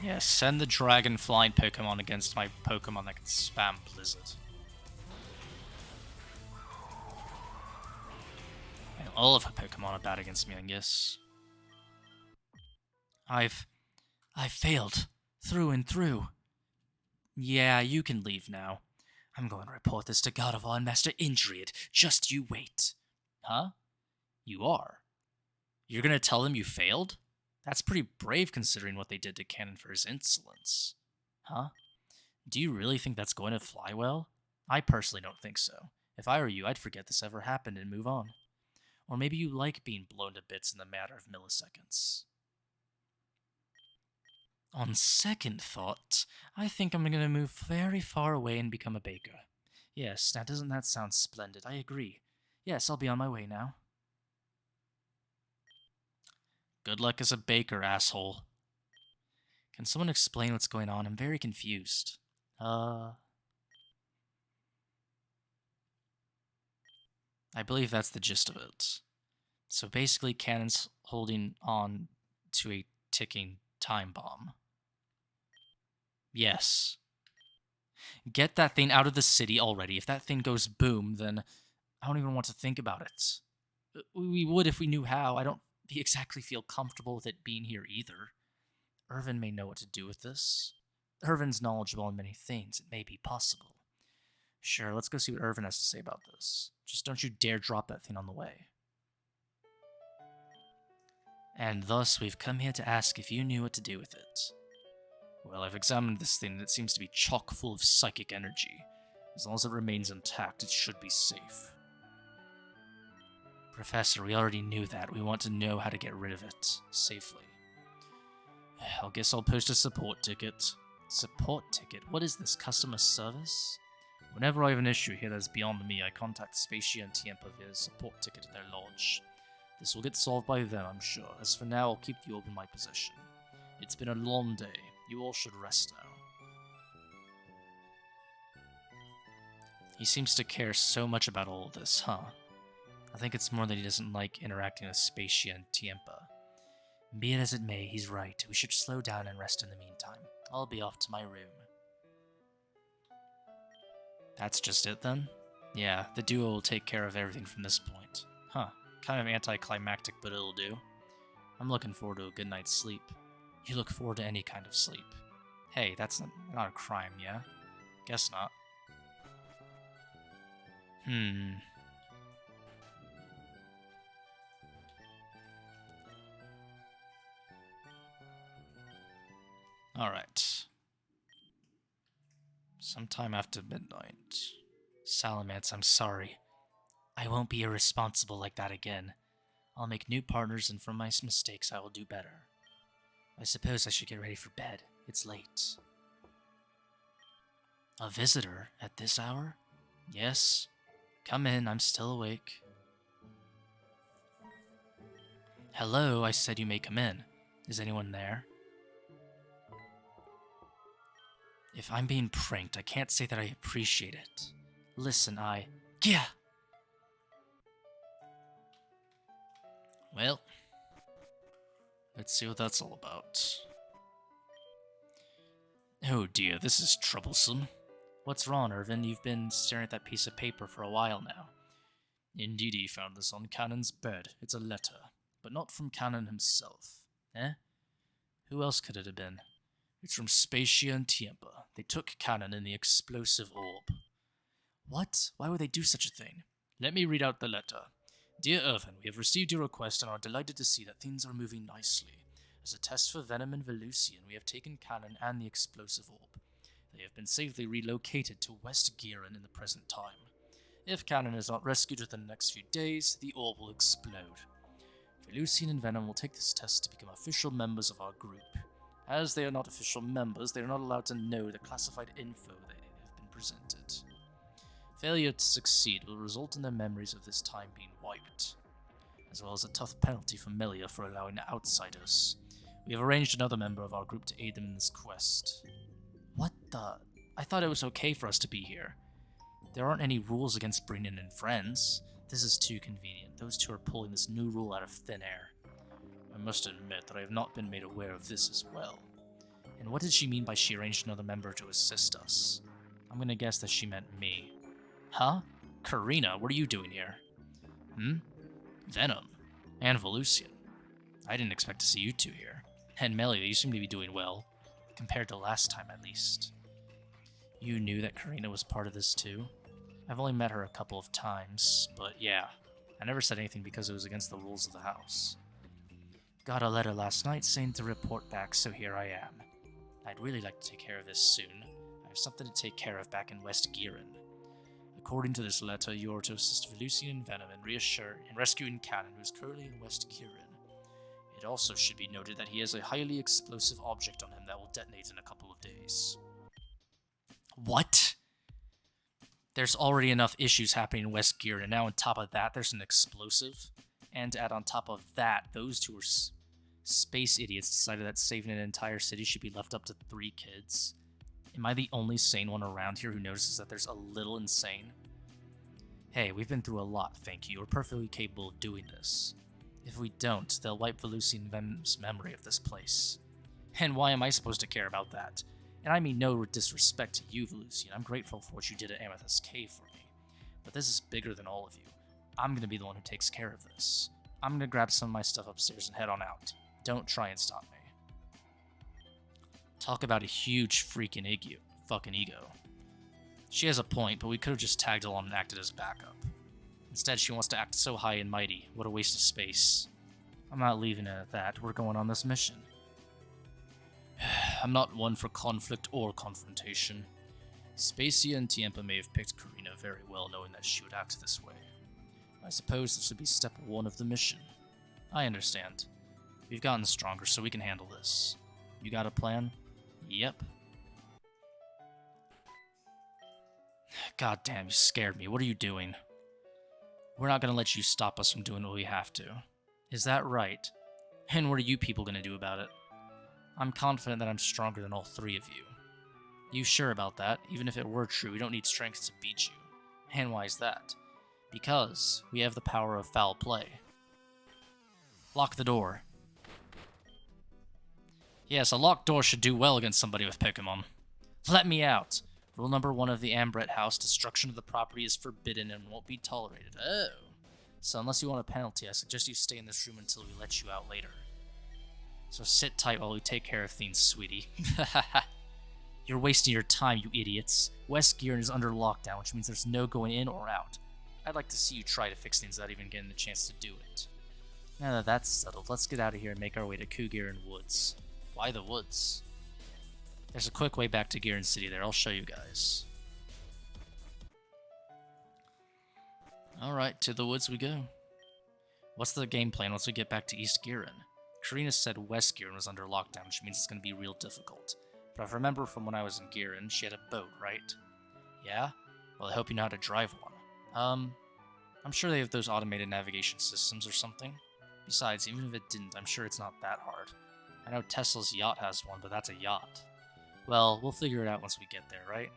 Yeah, send the dragon flying Pokemon against my Pokemon that can spam Blizzard. And all of her Pokemon are bad against me, I guess. I've failed. Through and through. Yeah, you can leave now. I'm going to report this to Gardevoir and Master Indriad. Just you wait. Huh? You are? You're gonna tell them you failed? That's pretty brave considering what they did to Kanon for his insolence. Huh? Do you really think that's going to fly well? I personally don't think so. If I were you, I'd forget this ever happened and move on. Or maybe you like being blown to bits in the matter of milliseconds. On second thought, I think I'm going to move very far away and become a baker. Yes, now doesn't that sound splendid? I agree. Yes, I'll be on my way now. Good luck as a baker, asshole. Can someone explain what's going on? I'm very confused. I believe that's the gist of it. So basically, Kanon's holding on to a ticking time bomb. Yes. Get that thing out of the city already. If that thing goes boom, then I don't even want to think about it. We would if we knew how. I don't exactly feel comfortable with it being here either. Irvin may know what to do with this. Irvin's knowledgeable on many things. It may be possible. Sure, let's go see what Irvin has to say about this. Just don't you dare drop that thing on the way. And thus, we've come here to ask if you knew what to do with it. Well, I've examined this thing and it seems to be chock full of psychic energy. As long as it remains intact, it should be safe. Professor, we already knew that. We want to know how to get rid of it safely. I guess I'll post a support ticket. Support ticket? What is this, customer service? Whenever I have an issue here that's beyond me, I contact Spacea and Tiempa via support ticket at their lodge. This will get solved by them, I'm sure. As for now, I'll keep the orb in my possession. It's been a long day. You all should rest now. He seems to care so much about all of this, huh? I think it's more that he doesn't like interacting with Spacea and Tiempa. Be it as it may, he's right. We should slow down and rest in the meantime. I'll be off to my room. That's just it then? Yeah, the duo will take care of everything from this point. Huh, kind of anticlimactic, but it'll do. I'm looking forward to a good night's sleep. You look forward to any kind of sleep. Hey, that's not a crime, yeah? Guess not. Alright. Sometime after midnight. Salamence, I'm sorry. I won't be irresponsible like that again. I'll make new partners, and from my mistakes I will do better. I suppose I should get ready for bed. It's late. A visitor at this hour? Yes. Come in, I'm still awake. Hello, I said you may come in. Is anyone there? If I'm being pranked, I can't say that I appreciate it. Listen, Yeah! Well, let's see what that's all about. Oh dear, this is troublesome. What's wrong, Irvin? You've been staring at that piece of paper for a while now. Indeed, he found this on Kanon's bed. It's a letter, but not from Kanon himself. Eh? Who else could it have been? It's from Spacea and Tiempa. They took Kanon in the explosive orb. What? Why would they do such a thing? Let me read out the letter. Dear Irvin, we have received your request and are delighted to see that things are moving nicely. As a test for Venam and Velucian, we have taken Kanon and the explosive orb. They have been safely relocated to West Gearan in the present time. If Kanon is not rescued within the next few days, the orb will explode. Velucian and Venam will take this test to become official members of our group. As they are not official members, they are not allowed to know the classified info they have been presented. Failure to succeed will result in their memories of this time being wiped, as well as a tough penalty for Melia for allowing outsiders. We have arranged another member of our group to aid them in this quest. What the? I thought it was okay for us to be here. There aren't any rules against bringing in friends. This is too convenient. Those two are pulling this new rule out of thin air. I must admit that I have not been made aware of this as well. And what did she mean by she arranged another member to assist us? I'm gonna guess that she meant me. Huh? Karinna, what are you doing here? Venam. And Volusian. I didn't expect to see you two here. And Melia, you seem to be doing well. Compared to last time, at least. You knew that Karinna was part of this too? I've only met her a couple of times, but yeah. I never said anything because it was against the rules of the house. Got a letter last night saying to report back, so here I am. I'd really like to take care of this soon. I have something to take care of back in West Gearan. According to this letter, you are to assist Volusian and Venam in rescuing Kanon, who is currently in West Gearan. It also should be noted that he has a highly explosive object on him that will detonate in a couple of days. What? There's already enough issues happening in West Gearan, and now on top of that, there's an explosive. And to add on top of that, those two are space idiots decided that saving an entire city should be left up to 3 kids. Am I the only sane one around here who notices that there's a little insane? Hey, we've been through a lot, thank you. We're perfectly capable of doing this. If we don't, they'll wipe Volusian and Venam's memory of this place. And why am I supposed to care about that? And I mean no disrespect to you, Volusian. I'm grateful for what you did at Amethyst Cave for me. But this is bigger than all of you. I'm gonna be the one who takes care of this. I'm gonna grab some of my stuff upstairs and head on out. Don't try and stop me. Talk about a huge freaking ego. She has a point, but we could have just tagged along and acted as backup. Instead, she wants to act so high and mighty. What a waste of space. I'm not leaving it at that. We're going on this mission. I'm not one for conflict or confrontation. Spacea and Tiempa may have picked Karinna very well, knowing that she would act this way. I suppose this would be step 1 of the mission. I understand. We've gotten stronger, so we can handle this. You got a plan? Yep. God damn, you scared me. What are you doing? We're not gonna let you stop us from doing what we have to. Is that right? And what are you people gonna do about it? I'm confident that I'm stronger than all 3 of you. You sure about that? Even if it were true, we don't need strength to beat you. And why is that? Because we have the power of foul play. Lock the door. Yes, a locked door should do well against somebody with Pokemon. Let me out. Rule number 1 of the Ambret House, destruction of the property is forbidden and won't be tolerated. Oh. So unless you want a penalty, I suggest you stay in this room until we let you out later. So sit tight while we take care of things, sweetie. You're wasting your time, you idiots. West Gearan is under lockdown, which means there's no going in or out. I'd like to see you try to fix things without even getting the chance to do it. Now that that's settled, let's get out of here and make our way to Kugearen Woods. Why the woods? There's a quick way back to Gearan City there. I'll show you guys. Alright, to the woods we go. What's the game plan once we get back to East Gearan? Karinna said West Gearan was under lockdown, which means it's going to be real difficult. But if I remember from when I was in Gearan, she had a boat, right? Yeah? Well, I hope you know how to drive one. I'm sure they have those automated navigation systems or something. Besides, even if it didn't, I'm sure it's not that hard. I know Tesla's yacht has one, but that's a yacht. Well, we'll figure it out once we get there, right?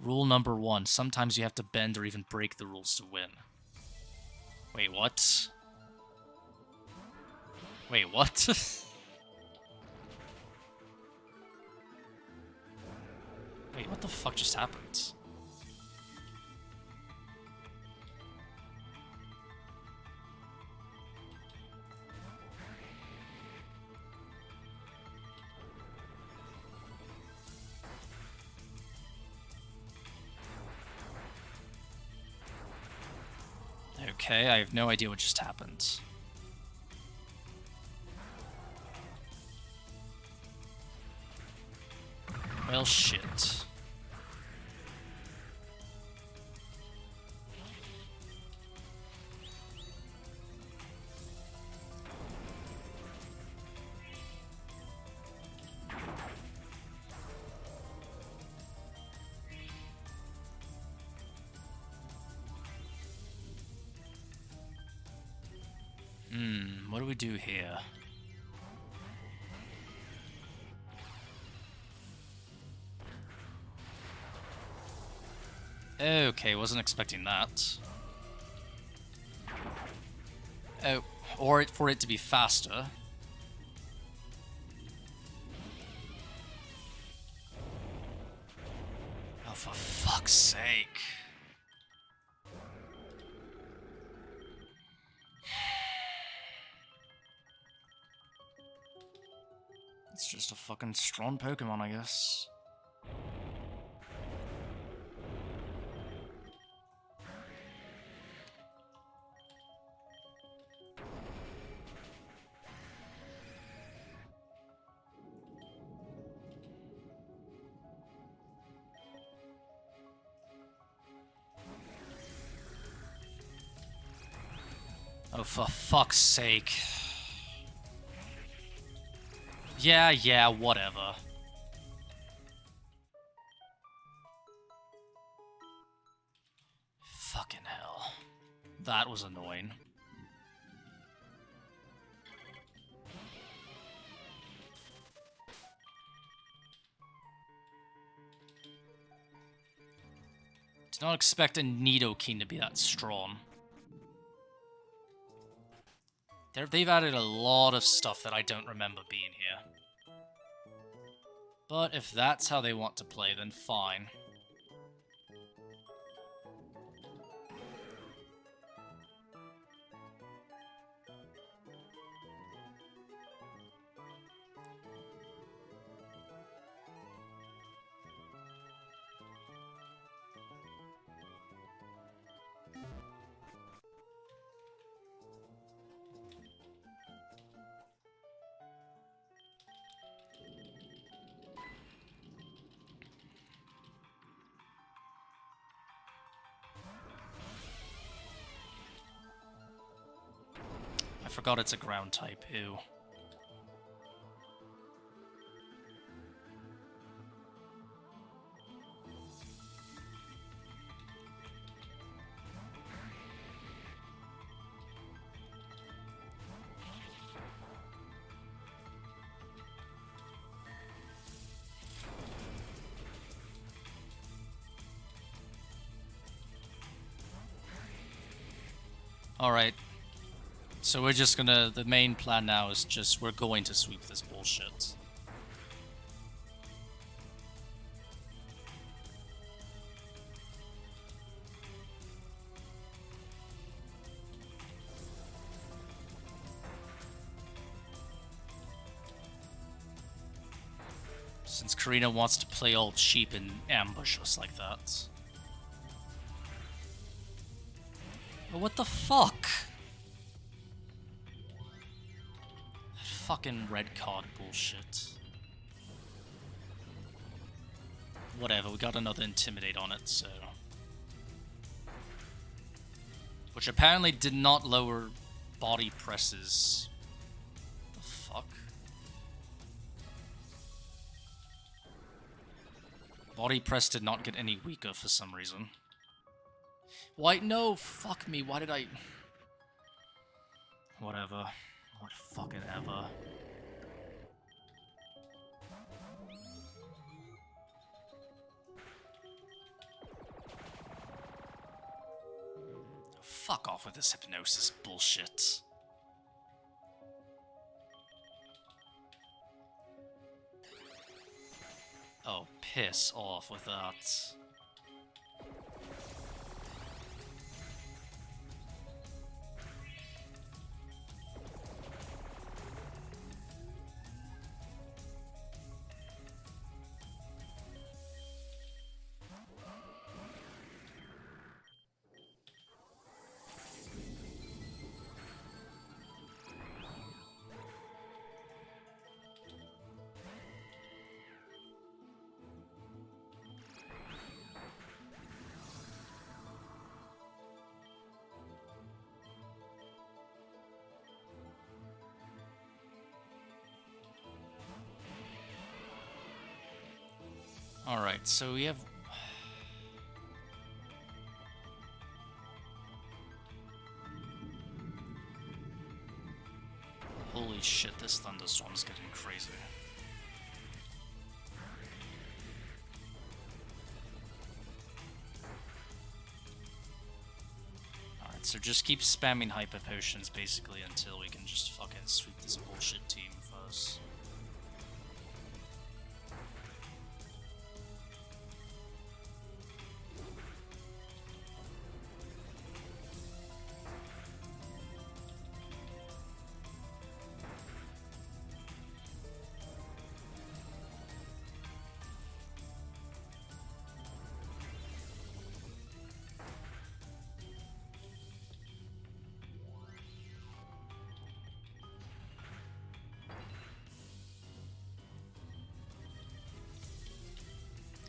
Rule number 1. Sometimes you have to bend or even break the rules to win. Wait, what? Wait, what? Wait, what the fuck just happened? Okay, I have no idea what just happened. Well, shit. What do we do here? Okay, wasn't expecting that. Oh, or for it to be faster. Oh, for fuck's sake. It's just a fucking strong Pokemon, I guess. Oh, for fuck's sake. Yeah, whatever. Fucking hell. That was annoying. Did not expect a Nidoking to be that strong. They've added a lot of stuff that I don't remember being here. But if that's how they want to play, then fine. I forgot it's a ground type, ew. Alright. So we're just gonna, the main plan now is just, we're going to sweep this bullshit. Since Karinna wants to play all cheap and ambush us like that. But what the fuck? Fucking red card bullshit. Whatever, we got another Intimidate on it, so... Which apparently did not lower body presses. The fuck? Body press did not get any weaker for some reason. Why? No, fuck me, why did I... Whatever. What fucking ever. Fuck off with this hypnosis bullshit. Oh, piss off with that. Alright, so we have... Holy shit, this thunderstorm is getting crazy. Alright, so just keep spamming hyper potions basically until we can just fucking sweep this bullshit team first.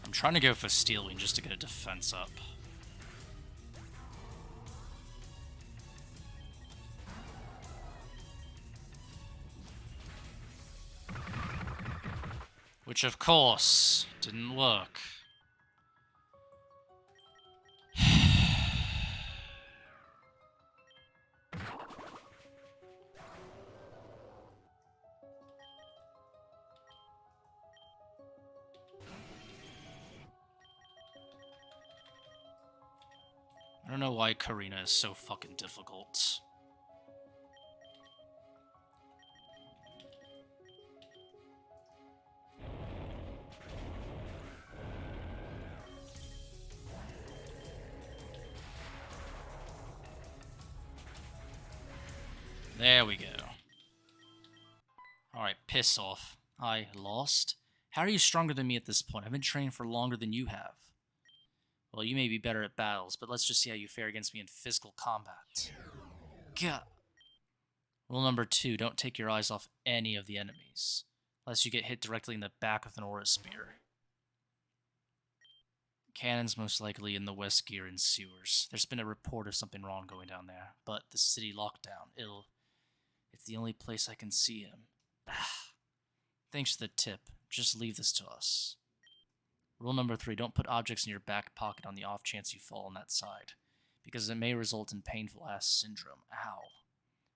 I'm trying to go for Steel Wing just to get a defense up. Which, of course, didn't work. I don't know why Karinna is so fucking difficult. There we go. Alright, piss off. I lost? How are you stronger than me at this point? I've been training for longer than you have. Well, you may be better at battles, but let's just see how you fare against me in physical combat. God. Rule number 2, don't take your eyes off any of the enemies, unless you get hit directly in the back with an aura spear. Kanon's most likely in the West Gearan sewers. There's been a report of something wrong going down there, but the city lockdown, it's the only place I can see him. Thanks for the tip. Just leave this to us. Rule number 3, don't put objects in your back pocket on the off chance you fall on that side, because it may result in painful ass syndrome. Ow.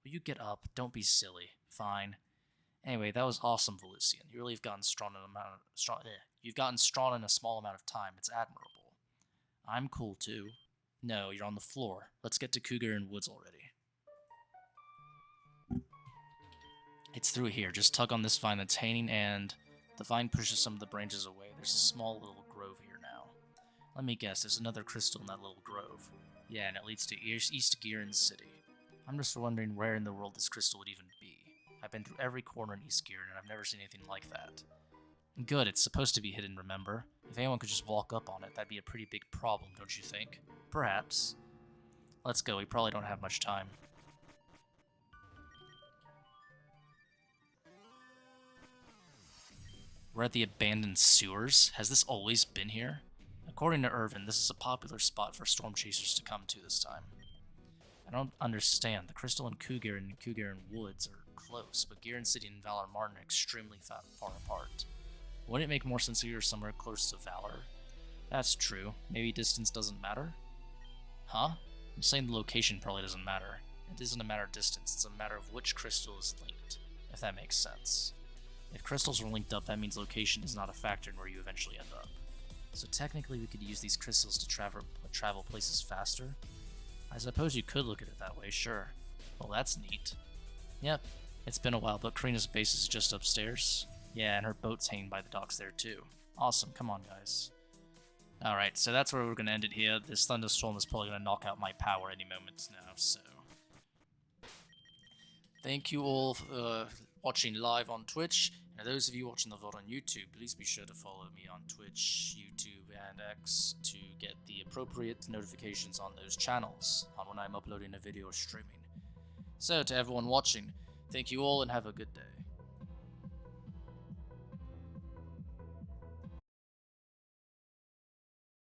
Will you get up? Don't be silly. Fine. Anyway, that was awesome, Velusian. You really have gotten strong You've gotten strong in a small amount of time. It's admirable. I'm cool too. No, you're on the floor. Let's get to Kugearen Woods already. It's through here. Just tug on this vine that's hanging, and the vine pushes some of the branches away. There's a small little grove here now. Let me guess, there's another crystal in that little grove. Yeah, and it leads to East Gearan City. I'm just wondering where in the world this crystal would even be. I've been through every corner in East Gearan, and I've never seen anything like that. Good, it's supposed to be hidden, remember? If anyone could just walk up on it, that'd be a pretty big problem, don't you think? Perhaps. Let's go, we probably don't have much time. We're at the abandoned sewers? Has this always been here? According to Irvin, this is a popular spot for storm chasers to come to this time. I don't understand. The crystal in Kugearen and Kugearen Woods are close, but Gearan City and Valor Martin are extremely far apart. Wouldn't it make more sense if you were somewhere close to Valor? That's true. Maybe distance doesn't matter? Huh? I'm saying the location probably doesn't matter. It isn't a matter of distance, it's a matter of which crystal is linked, if that makes sense. If crystals are linked up, that means location is not a factor in where you eventually end up. So technically we could use these crystals to travel places faster. I suppose you could look at it that way, sure. Well, that's neat. Yep, it's been a while, but Karinna's base is just upstairs. Yeah, and her boat's hanging by the docks there too. Awesome, come on guys. Alright, so that's where we're going to end it here. This thunderstorm is probably going to knock out my power any moment now, so... Thank you all for watching live on Twitch. And those of you watching the VOD on YouTube, please be sure to follow me on Twitch, YouTube, and X to get the appropriate notifications on those channels on when I'm uploading a video or streaming. So, to everyone watching, thank you all and have a good day.